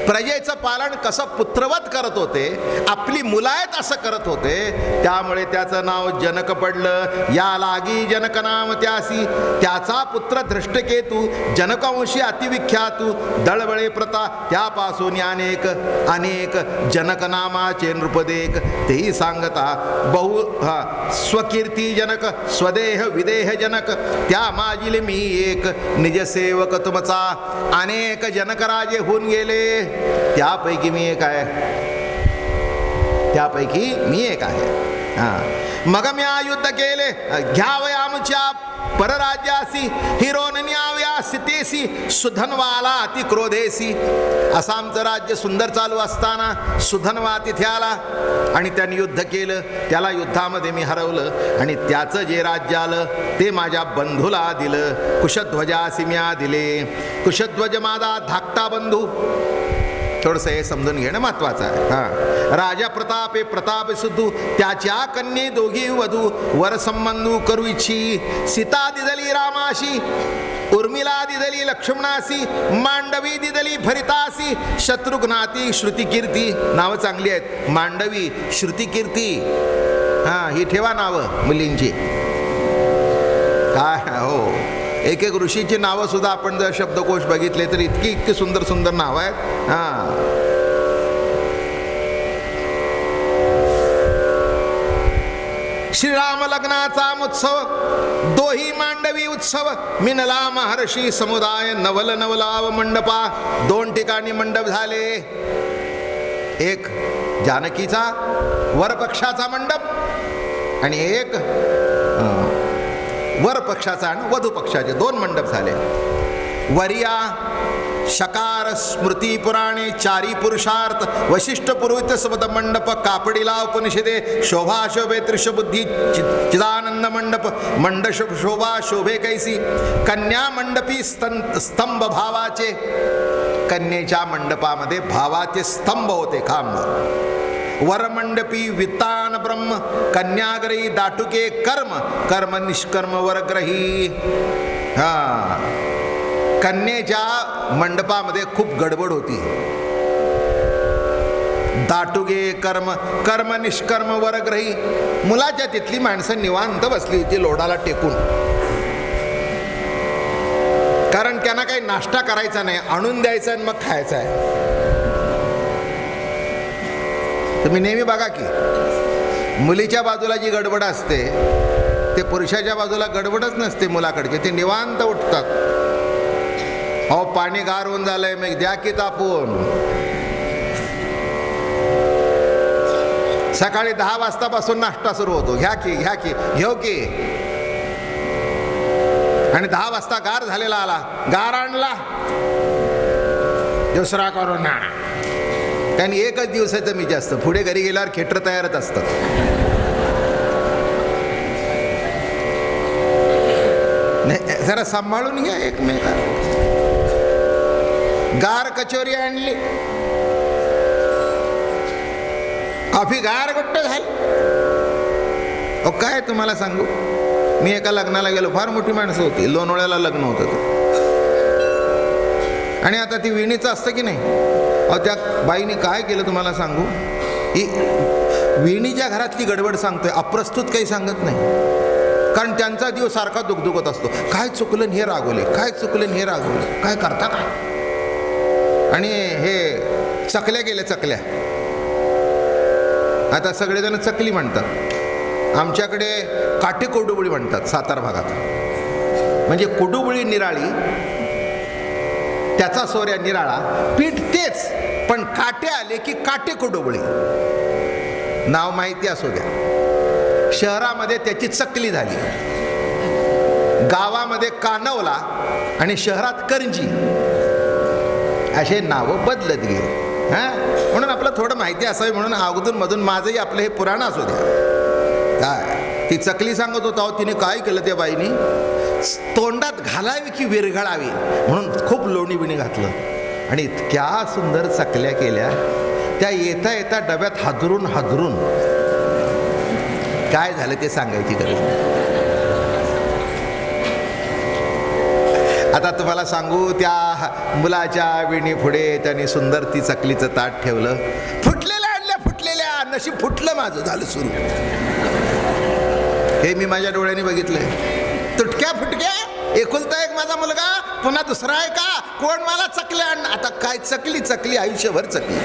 प्रजेचं पालन कसं पुत्रवत करत होते, आपली मुलायत असं करत होते. त्यामुळे त्याचं नाव जनक पडलं. या लागी जनक नाम त्यासी, त्याचा पुत्र धृष्टकेतू, जनकवंशी अतिविख्यातू, दळबळे प्रता, त्यापासून अनेक जनक नामाचे नृपदेक. तेही सांगता बहु स्वकीर्ती जनक, स्वदेह विदेह जनक, त्या माजिल मी एक, निजसेवक तुमचा. अनेक जनकराजे होऊन गेले, त्यापैकी मी एक आहे. मग मी युद्ध केले, घ्यावे आमच्या परराज्यासी, हिरोन न्याव्या सितेसी, सुधनवाला अति क्रोधेसी. असं आमचं राज्य सुंदर चालू असताना सुधनवा तिथे आला आणि त्याने युद्ध केलं. त्याला युद्धामध्ये मी हरवलं आणि त्याचं जे राज्य आलं ते माझ्या बंधूला दिलं. कुशध्वजासी म्या दिले. कुशध्वज माझा धाकटा बंधू. थोडंसं हे समजून घेणं महत्वाचं आहे. राजा प्रतापे प्रताप सुद्धू, त्याच्या कन्ये दोघी वधू, वर संबंधू करू इच्छी. सीता दिदली रामाशी, उर्मिला दिदली लक्ष्मणासी, मांडवी दिदली भरितासी, शत्रुघ्नाती श्रुतिकीर्ती. नावं चांगली आहेत, मांडवी, श्रुतिकीर्ती. ही ठेवा नावं मुलींची. काय हो, एक ऋषीची नावं सुद्धा आपण जर शब्दकोश बघितले तर इतकी सुंदर सुंदर नावं आहेत. श्रीराम लग्नाचा उत्सव, दोही मांडवी उत्सव, मिनला महर्षी समुदाय, नवल नवलाव मंडपा. 2 ठिकाणी मंडप झाले. एक जानकीचा वरपक्षाचा मंडप आणि एक वर पक्षाचा आणि वधू पक्षाचे 2 मंडप झाले. वरिया शकार स्मृती पुराणे, चारी पुरुषार्थ, वशिष्ठ पुरोहित सबद मंडप, कापडीला उपनिषदे, शोभा शोभे त्रिशबुद्धी चिदानंद मंडप, मंडप शोभा शोभे कैसी. कन्या मंडपी स्तंभ भावाचे, कन्येच्या मंडपामध्ये भावाचे स्तंभ होते, खांब. वरमंडपी वित्तान ब्रह्म, कन्याग्रही दाटुके कर्म, कर्म निष्कर्म वरग्रही. कन्येच्या मंडपामध्ये खूप गडबड होती. दाटुगे कर्म, कर्म निष्कर्म वरग्रही. मुलाच्या तिथली माणसं निवांत बसली होती लोडाला टेकून, कारण त्यांना काही नाश्ता करायचा नाही, आणून द्यायचा आणि मग खायचा आहे. तुम्ही नेहमी बघा की मुलीच्या बाजूला जी गडबड असते ते पुरुषाच्या बाजूला गडबडच नसते. मुलाकडचे ते निवांत उठतात. अहो पाणी गार होऊन झालंय, मग द्या की तापून. सकाळी 10 वाजतापासून नाश्ता सुरू होतो. घ्या की घेऊ की. आणि 10 वाजता गार झालेला आला, गार आणला दुसरा करून ना. कारण एकच दिवसाचं मी जास्त, पुढे घरी गेल्यावर खेटर तयारच असतात. नाही जरा सांभाळून घ्या एकमेकाला. गार कचोरी आणली, कॉफी गार गुट्ट झाली. अहो काय तुम्हाला सांगू, मी एका लग्नाला गेलो, फार मोठी माणसं होती, लोणावळ्याला लग्न होतं. आणि आता ती विणीचं असतं की नाही, अहो त्या बाईने काय केलं तुम्हाला सांगू, ही विणीच्या घरातली गडबड सांगतोय, अप्रस्तुत काही सांगत नाही. कारण त्यांचा दिवस सारखा दुखदुखत असतो. काय चुकलं हे रागवले, काय चुकलं हे रागवले, काय करता काय. आणि हे चकल्या गेल्या, चकल्या आता सगळेजण चकली म्हणतात. आमच्याकडे काटे कोडुबळी म्हणतात सातारा भागात. म्हणजे कोडुबळी निराळी, त्याचा सोऱ्या निराळा, पीठ तेच पण काटे आले की काटे कोडुबळी. नाव माहिती असू द्या. शहरामध्ये त्याची चकली झाली, गावामध्ये कानवला आणि शहरात करंजी, असे नावं बदलत गेले. म्हणून आपलं थोडं माहिती असावी म्हणून अगोदर मधून माझंही आपलं हे पुराण असू द्या. काय ती चकली सांगत होता, तिने काय केलं त्या बाईनी, तोंडात घालावी की विरघळावी म्हणून खूप लोणी बिणी घातलं आणि इतक्या सुंदर चकल्या केल्या. त्या येता येता डब्यात हादरून हादरून काय झालं ते सांगायची गरज नाही. आता तुम्हाला सांगू, त्या मुलाच्या विणी पुढे त्याने सुंदर ती चकलीचं ताट ठेवलं. फुटलेल्या आणल्या, फुटलेल्या, नशीब फुटलं माझं, झालं सुरू. हे मी माझ्या डोळ्यांनी बघितलंय. तुटक्या फुटक्या, एकुलता एक माझा मुलगा, पुन्हा दुसरा आहे का, कोण मला चकल्या आण. आता काय चकली चकली, आयुष्यभर चकली.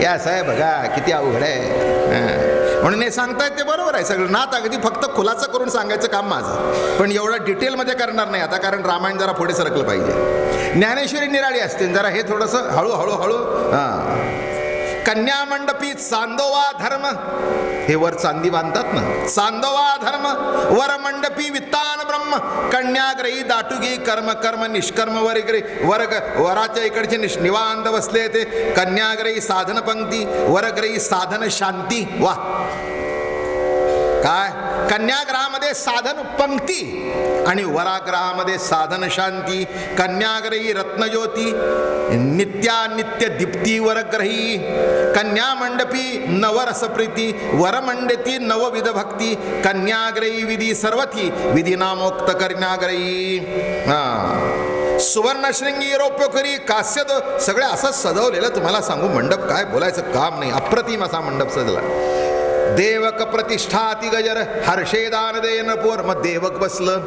या साहेब बघा किती अवघड आहे. म्हणून हे सांगतायत ते बरोबर आहे सगळं. नात अगदी फक्त खुलासा करून सांगायचं काम माझं, पण एवढं डिटेलमध्ये करणार नाही आता, कारण रामायण जरा पुढे सरकलं पाहिजे. ज्ञानेश्वरी निराळी असते, जरा हे थोडंसं हळू. कन्या मंडपी चांदोवा धर्म, हे वर चांदी बांधतात ना, चांदोवा धर्म. वर मंडपी वित्तान ब्रह्म, कन्याग्रही दाटुगी कर्म कर्म निष्कर्म वर्ग. वराच्या इकडचे निवांत बसले ते. कन्याग्रही साधन पंक्ती, वरग्रही साधन शांती. वा काय, कन्याग्रहामध्ये साधन पंक्ती आणि वराग्रहामध्ये साधन शांती. कन्याग्रही रत्नज्योती, नित्यानित्य दीप्ती वरग्रही. कन्या मंडपी नवरसप्रीती, वरमंडती नवविध भक्ती. कन्याग्रही विधी सर्वथी, विधी नामोक्त कन्याग्रही. सुवर्णशृंगी रौप्यकरी कास्यद, सगळे असं सजवलेलं तुम्हाला सांगू, मंडप काय बोलायचं काम नाही. अप्रतिम असा मंडप सजला. देवक प्रतिष्ठा अति गजर, हर्षेदान देन पोर. मग देवक बसलं.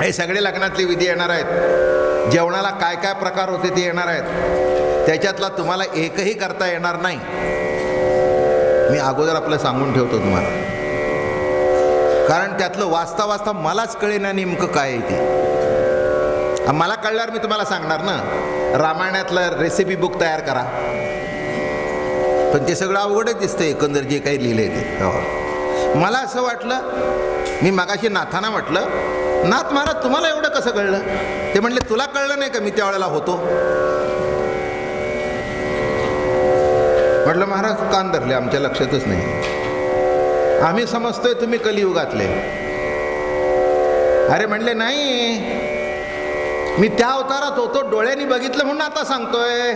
हे सगळे लग्नातले विधी येणार आहेत. जेवणाला काय काय प्रकार होते ते येणार आहेत. त्याच्यातला तुम्हाला एकही करता येणार नाही. मी अगोदर आपलं सांगून ठेवतो तुम्हाला, कारण त्यातलं वाचता वाचता मलाच कळेना नेमकं काय आहे ते. मला कळल्यावर मी तुम्हाला सांगणार ना. रामायणातलं रेसिपी बुक तयार करा, पण ते सगळं अवघडच दिसतं एकंदर जे काही लिहिलंय ते. मला असं वाटलं, मी मगाशी नाथांना म्हटलं, नाथ महाराज तुम्हाला एवढं कसं कळलं. ते म्हणले तुला कळलं नाही का मी त्यावेळेला होतो. म्हटलं महाराज कान धरले, आमच्या लक्षातच नाही. आम्ही समजतोय तुम्ही कलियुगातले. अरे म्हणले नाही, मी त्या अवतारात होतो, डोळ्यांनी बघितलं म्हणून आता सांगतोय.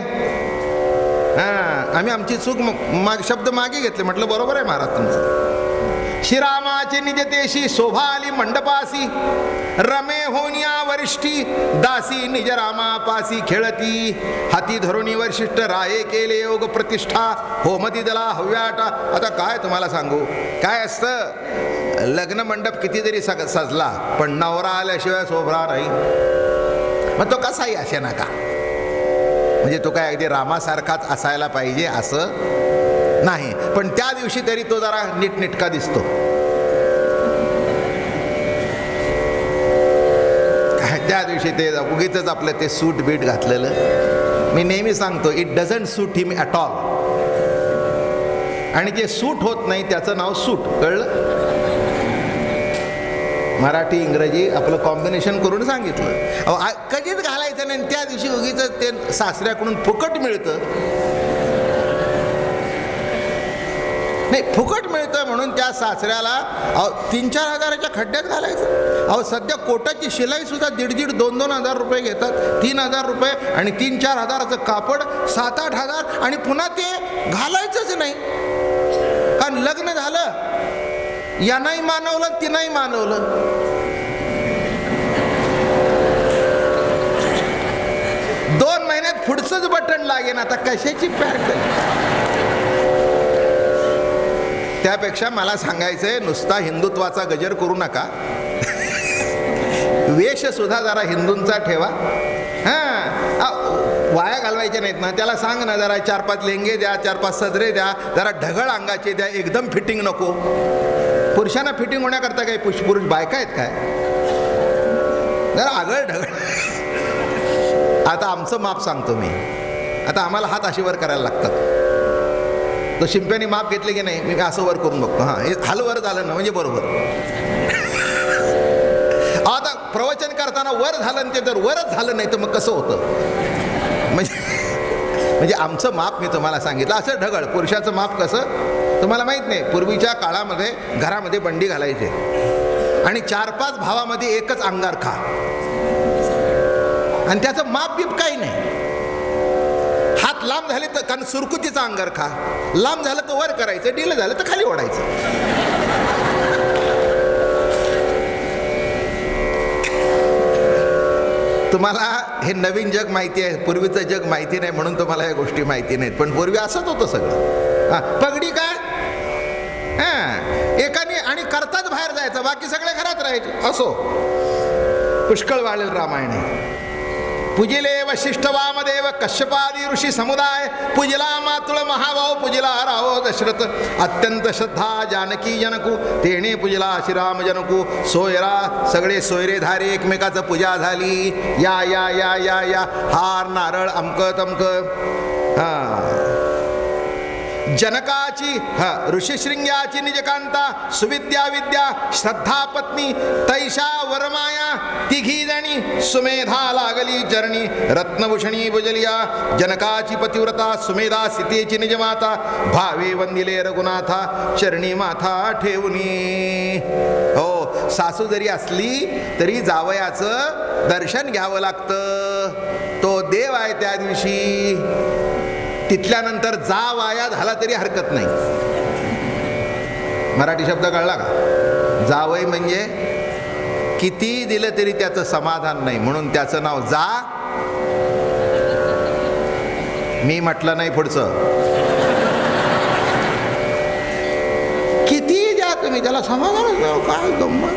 आम्ही आमची चूक शब्द मागे घेतले. म्हटलं बरोबर आहे महाराज तुमचं. श्रीरामाचे निजतेशी शोभा आली मंडपासी, रमे होनिया वरिष्ठी दासी निज रामापासी खेळती. हाती धरुणी वरिष्ठ राये केले योग प्रतिष्ठा, होमती दला हव्याटा. आता काय तुम्हाला सांगू, काय असतं, लग्न मंडप किती जरी सजला पण नवरा आल्याशिवाय शोभा नाही. मग तो कसाही असे नका, म्हणजे तो काय अगदी रामासारखाच असायला पाहिजे असं नाही, पण त्या दिवशी तरी तो जरा नीटनेटका दिसतो. त्या दिवशी ते उगीच आपलं ते सूट बीट घातलेलं. मी नेहमी सांगतो, it doesn't suit him at all. आणि जे सूट होत नाही त्याचं नाव सूट. कळलं? मराठी इंग्रजी आपलं कॉम्बिनेशन करून सांगितलं. कधीच घालायचं नाही. त्या दिवशी उगीच ते सासऱ्याकडून फुकट मिळतं. नाही, फुकट मिळतं म्हणून त्या सासऱ्याला 3-4 हजाराच्या खड्ड्यात घालायचं. अहो सध्या कोटाची शिलाई सुद्धा 1,500 2-2 हजार रुपये घेतात. 3,000 रुपये आणि 3-4 हजाराचं कापड 7-8 हजार, आणि पुन्हा ते घालायचंच नाही. कारण लग्न झालं, यानाही मानवलं तिनाही मानवलं. दोन महिन्यात पुढचंच बटन लागेल. आता कशाची पॅन्ट? त्यापेक्षा मला सांगायचंय, नुसता हिंदुत्वाचा गजर करू नका. वेश सुद्धा जरा हिंदूंचा ठेवा. वाया घालवायचे नाहीत ना. त्याला सांग ना, जरा 4-5 लेंगे द्या, 4-5 सदरे द्या, जरा ढगळ अंगाचे द्या, एकदम फिटिंग नको. पुरुषांना फिटिंग होण्याकरता काही पुरुष बायका आहेत काय? जरा आगळ ढगळ. आता आमचं माप सांगतो मी. आता आम्हाला हात अशी वर करायला लागतात. तो शिंप्याने माप घेतले की नाही, मी असं वर करून बघतो. हां, हे हाल वर झालं ना म्हणजे बरोबर. आता प्रवचन करताना वर झालं, ते जर वरच झालं नाही तर मग कसं होतं? म्हणजे आमचं माप मी तुम्हाला सांगितलं. असं ढगळ. पुरुषाचं माप कसं तुम्हाला माहीत नाही. पूर्वीच्या काळामध्ये घरामध्ये बंडी घालायचे आणि 4-5 भावामध्ये एकच अंगारखा, आणि त्याचं माप बीप काही नाही. हात लांब झाले तर, कारण सुरकुतीचा अंगारखा लांब झालं तर वर करायचं, ढिलं झालं तर खाली ओढायचं. तुम्हाला हे नवीन जग माहिती आहे, पूर्वीचं जग माहिती नाही म्हणून तुम्हाला या गोष्टी माहिती नाहीत. पण पूर्वी असंच होतं सगळं. पगडी काय एकाने, आणि करताच बाहेर जायचं, बाकी सगळे घरात राहायचे. असो, पुष्कळ वाळेल रामायण. पूजिले वशिष्ठ वामदेव कश्यपादी ऋषी समुदाय, पूजिला मातुळ महाभाऊ, पूजिला राहो दशरथ, अत्यंत श्रद्धा जानकी जनकू, तेणे पूजिला श्रीराम जनकू. सोयरा सगळे सोयरे धारे, एकमेकाचं पूजा झाली. या या या या या, हार नारळ अमक तमक. जनकाची ऋषिशृंग्याची निजकांता, सुविद्या विद्या श्रद्धा पत्नी, तैषा वरमाया, तिघी जणी सुमेधा लागली चरणी, रत्नभूषणी बुजलिया. जनकाची पतिव्रता सुमेधा, सीतेची निजमाता, भावे वंदिले रघुनाथा, चरणी माथा ठेवणी. हो, सासू जरी असली तरी जावयाचं दर्शन घ्यावं लागतं. तो देव आहे त्या दिवशी. तिथल्यानंतर जा वाया झाला तरी हरकत नाही. मराठी शब्द कळला का? जावई म्हणजे किती दिलं तरी त्याचं समाधान नाही, म्हणून त्याचं नाव जा. मी म्हटलं नाही पुढचं. किती द्या तुम्ही, त्याला समाधानच नाही. काय गंमत,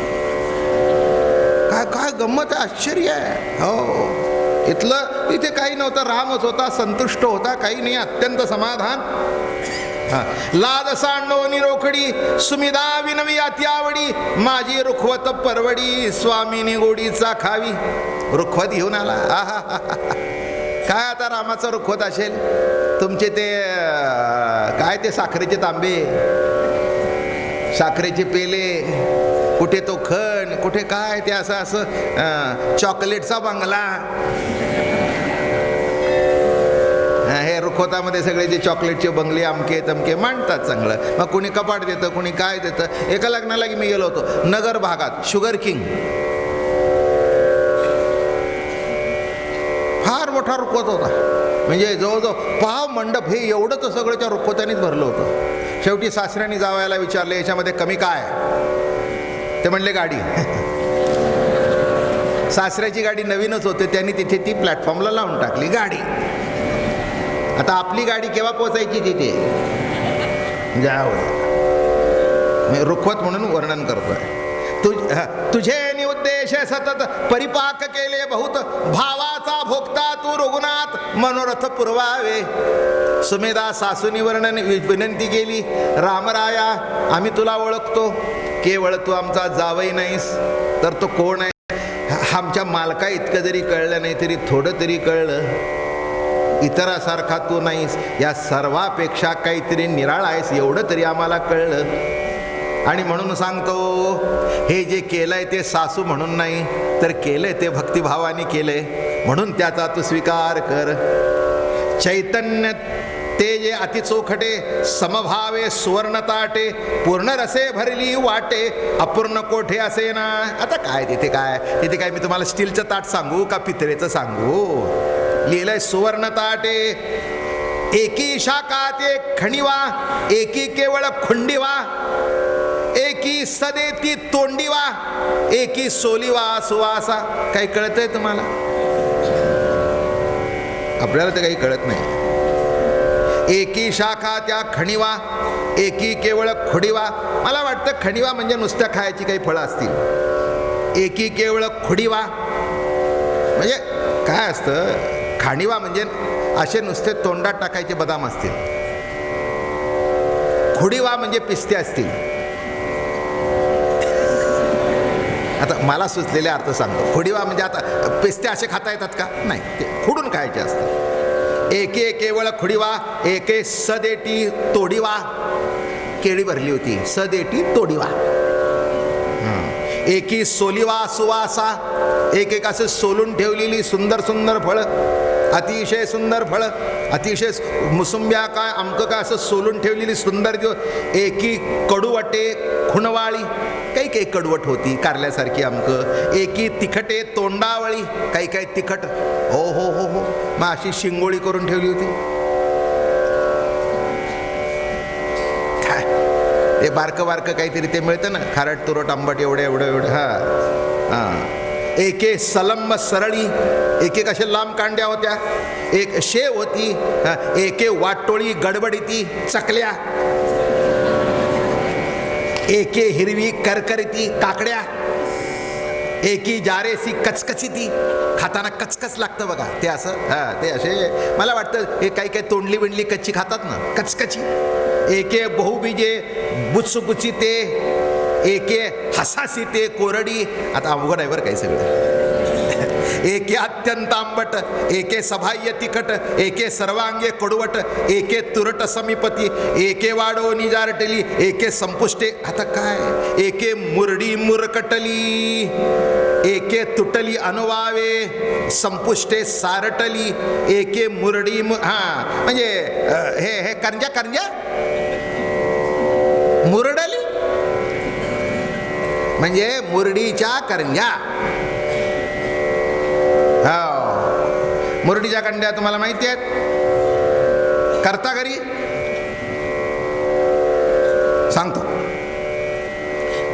काय काय गंमत आहे, आश्चर्य आहे. हो, इथे काही नव्हतं, रामच होता, संतुष्ट होता, काही नाही, अत्यंत समाधान. लाद सांडो निरोखडी, सुमिदा विनवी अत्यावडी, माझी रुखवत परवडी, स्वामीनी गोडीचा खावी. रुखवत घेऊन आला. काय आता रामाचं रुखवत असेल? तुमचे ते काय ते साखरेचे तांबे, साखरेचे पेले, कुठे तो खण, कुठे काय ते असं असं चॉकलेटचा बंगला. हे रुखवतामध्ये सगळे जे चॉकलेटचे बंगले अमके तमके मांडतात चांगलं. मग कुणी कपाट देतं, कुणी काय देतं. एका लग्नाला की मी गेलो होतो नगर भागात, शुगर किंग, फार मोठा रुखवत होता. म्हणजे जवळजवळ पाव मंडप हे एवढं तर सगळं त्या रुखवतानीच भरलं होतं. शेवटी सासऱ्याने जावयाला विचारले, याच्यामध्ये कमी काय? ते म्हणले गाडी. सासऱ्याची गाडी नवीनच होते, त्यांनी तिथे ती प्लॅटफॉर्मला लावून टाकली गाडी. आता आपली गाडी केव्हा पोचायची तिथे? मी रुखवत म्हणून वर्णन करतोय. तुझे निउद्देश सतत परिपाक केले बहुत, भावाचा भोगता तू रघुनाथ, मनोरथ पुरवावे. सुमेधा सासूनी विनंती केली, रामराया आम्ही तुला ओळखतो, केवळ तू आमचा जावई नाहीस तर तो कोण आहे? आमच्या मालका इतकं जरी कळलं नाही तरी थोडं तरी कळलं, इतरासारखा तू नाहीस, या सर्वापेक्षा काहीतरी निराळा आहेस एवढं तरी आम्हाला कळलं. आणि म्हणून सांगतो, हे जे केलंय ते सासू म्हणून नाही तर केलंय ते भक्तिभावाने केलंय, म्हणून त्याचा तू स्वीकार कर. चैतन्य ते जे अतिचोखटे, समभावे सुवर्ण ताटे, पूर्ण रसे भरली वाटे, अपूर्ण कोठे असे ना. आता काय तिथे काय मी तुम्हाला स्टीलचं ताट सांगू का पितळेचं सांगू? लिहिलंय सुवर्ण ताटे, एकी शाखा ते खणिवा, एकी केवळ खुंडीवा, एकी सदेती तोंडीवा, एकी सोलीवा सुवासा. काही कळतंय तुम्हाला? आपल्याला तर काही कळत नाही. एकी शाखा त्या खणीवा, एकी केवळ खुडीवा. मला वाटतं खणीवा म्हणजे नुसत्या खायची काही फळं असतील. एकी केवळ खुडीवा म्हणजे काय असतं? खाणीवा म्हणजे असे नुसते तोंडात टाकायचे बदाम असतील. खुडीवा म्हणजे पिस्ते असतील. आता मला सुचलेले अर्थ सांगतो. खुडीवा म्हणजे आता पिस्ते असे खाता येतात का? नाही, ते खुडून खायचे असतात. एके केवळ खुडीवा, एके सदेटी तोडीवा. केळी भरली होती, सदेटी तोडीवा. एकी सोलीवा सुवासा, एक असं सोलून ठेवलेली सुंदर सुंदर फळं, अतिशय सुंदर फळं, अतिशय मुसुंब्या काय अमकं काय असं सोलून ठेवलेली सुंदर दिवस. एकी कडुवटे खुणवाळी, काही कडवट होती कारल्यासारखी अमकं. एकी तिखटे तोंडावळी, काही तिखट. हो हो हो हो मग अशी शिंगोळी करून ठेवली होती. काय ते बारकं काहीतरी ते मिळतं ना, खारट तुरट आंबट एवढं. हां. एके सलंब सरळी, एक अशा लांब कांड्या होत्या. एक शेव होती. एके वाटोळी गडबडीती चकल्या. एके हिरवी करकरीती काकड्या. एकी जारेसी कचकचिती, खाताना कचकच लागतं बघा ते असं. ते असे मला वाटतं हे काही तोंडली बिंडली कच्ची खातात ना, कचकची. एके बहुबीजे बुचबुची ते, एके हसासी ते कोरडी. आता अवघड आहे बरं काही सगळं. एके अत्यंत आंबट, एके सभाह्य तिखट, एके सर्वांगे कडवट, एके तुरट समीपती, एके वाडो निजारटली, एके संपुष्टे. आता काय? एके मुरडी मुरकटली, एके तुटली अनुवावे, संपुष्टे सारटली, एके मुरडी म्हणजे हे करंजा मुरडली म्हणजे मुरडीच्या करंजा. मुरडीच्या कंड्या तुम्हाला माहिती आहेत? करता घरी? सांगतो.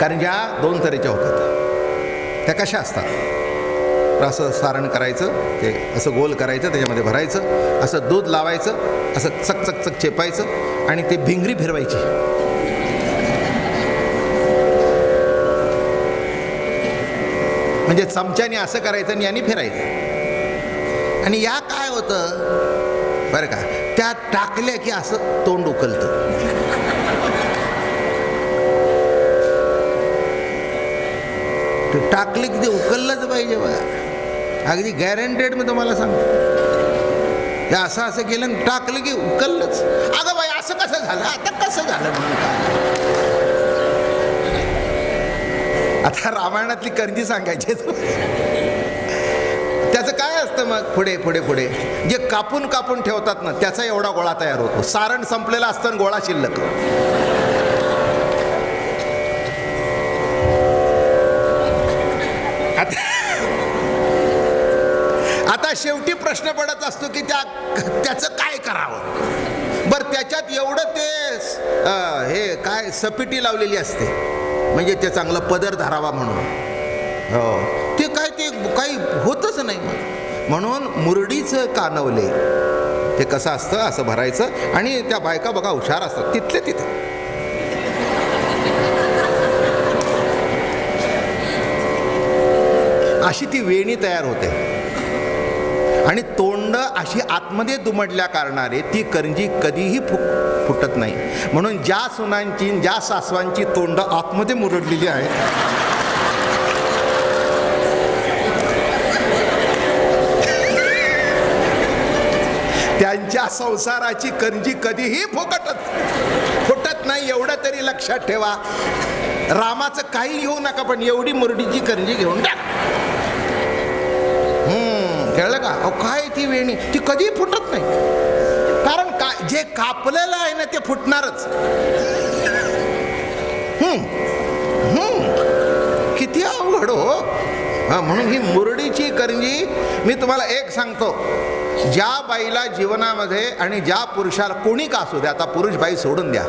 करंज्या दोन तऱ्हेच्या होतात. त्या कशा असतात? असं सारण करायचं, ते असं गोल करायचं, त्याच्यामध्ये भरायचं, असं दूध लावायचं, असं चक चक चक चेपायचं आणि ते भिंगरी फिरवायची. म्हणजे चमच्याने असं करायचं आणि याने फिरायचं. आणि या काय होतं बरं का, त्या टाकल्या की असं तोंड उकलतं. ते टाकले की ते उकललंच पाहिजे बघा, अगदी गॅरंटेड मी तुम्हाला सांगतो. ते असं केलं टाकलं की उकललंच. अगं बाई असं कसं झालं, आता कसं झालं म्हणून काय? आता रामायणातली करंजी सांगायची. त्याचं काय असतं मग पुढे पुढे पुढे जे कापून कापून ठेवतात ना, त्याचा एवढा गोळा तयार होतो. सारण संपलेलं असतं, गोळा शिल्लक. आता शेवटी प्रश्न पडत असतो की त्याचं काय करावं. बरं, त्याच्यात एवढं ते हे काय सपिटी लावलेली असते, म्हणजे ते चांगलं पदर धरावा म्हणून. हो, ते काही होतच नाही. म्हणून मुरडीचं कानवले ते कसं असतं, असं भरायचं. आणि त्या बायका बघा हुशार असतात, तिथले तिथे अशी ती वेणी तयार होते. आणि तोंड अशी आतमध्ये दुमडल्या कारणाने ती करंजी कधीही फुटत नाही. म्हणून ज्या सुनांची ज्या सासवांची तोंड आतमध्ये मुरडलेली आहेत त्यांच्या संसाराची करंजी कधीही फुटत नाही. एवढं तरी लक्षात ठेवा. रामाचं काही घेऊ नका, पण एवढी मुरडीची करंजी घेऊन टाक. कळलं का? अहो काय ती वेणी, ती कधी फुटत नाही. कारण जे कापलेलं आहे ना ते फुटणारच. किती अवघड हो. म्हणून ही मुरडीची करंजी मी तुम्हाला एक सांगतो, ज्या बाईला जीवनामध्ये आणि ज्या पुरुषाला कोणी का असू द्या, आता पुरुष बाई सोडून द्या,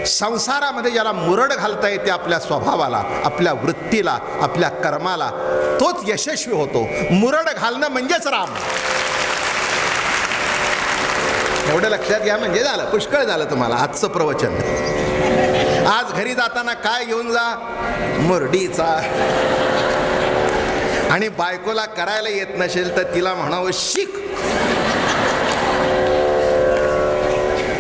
संसारामध्ये ज्याला मुरड घालता येते आपल्या स्वभावाला, आपल्या वृत्तीला, आपल्या कर्माला, तोच यशस्वी होतो. मुरड घालणं म्हणजेच राम. एवढं लक्षात घ्या म्हणजे झालं, पुष्कळ झालं तुम्हाला आजचं प्रवचन. आज घरी जाताना काय घेऊन जा? मुरडीचा. आणि बायकोला करायला येत नसेल तर तिला म्हणावं शिक.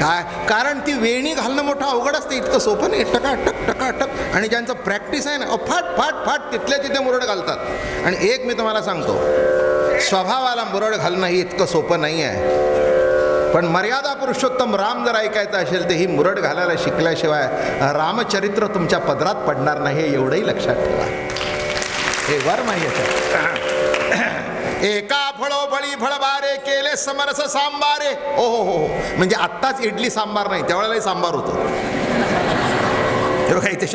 काय? कारण ती वेणी घालणं मोठं अवघड असतं, इतकं सोपं नाही. टकाटक टकाटक. आणि ज्यांचं प्रॅक्टिस आहे ना, फाट फाट फाट तिथल्या तिथे मुरड घालतात. आणि एक मी तुम्हाला सांगतो, स्वभावाला मुरड घालणं ही इतकं सोपं नाही आहे. पण मर्यादा पुरुषोत्तम राम जर ऐकायचं असेल तर ही मुरड घालायला शिकल्याशिवाय रामचरित्र तुमच्या पदरात पडणार नाही. एवढंही लक्षात ठेवा. हे वर माहिती. एका फळोफळी फळबारे केले समरस सांबारे. ओ हो हो. म्हणजे आत्ताच इडली सांबार नाही, त्यावेळेलाही सांबार होतो. हे बघा इथे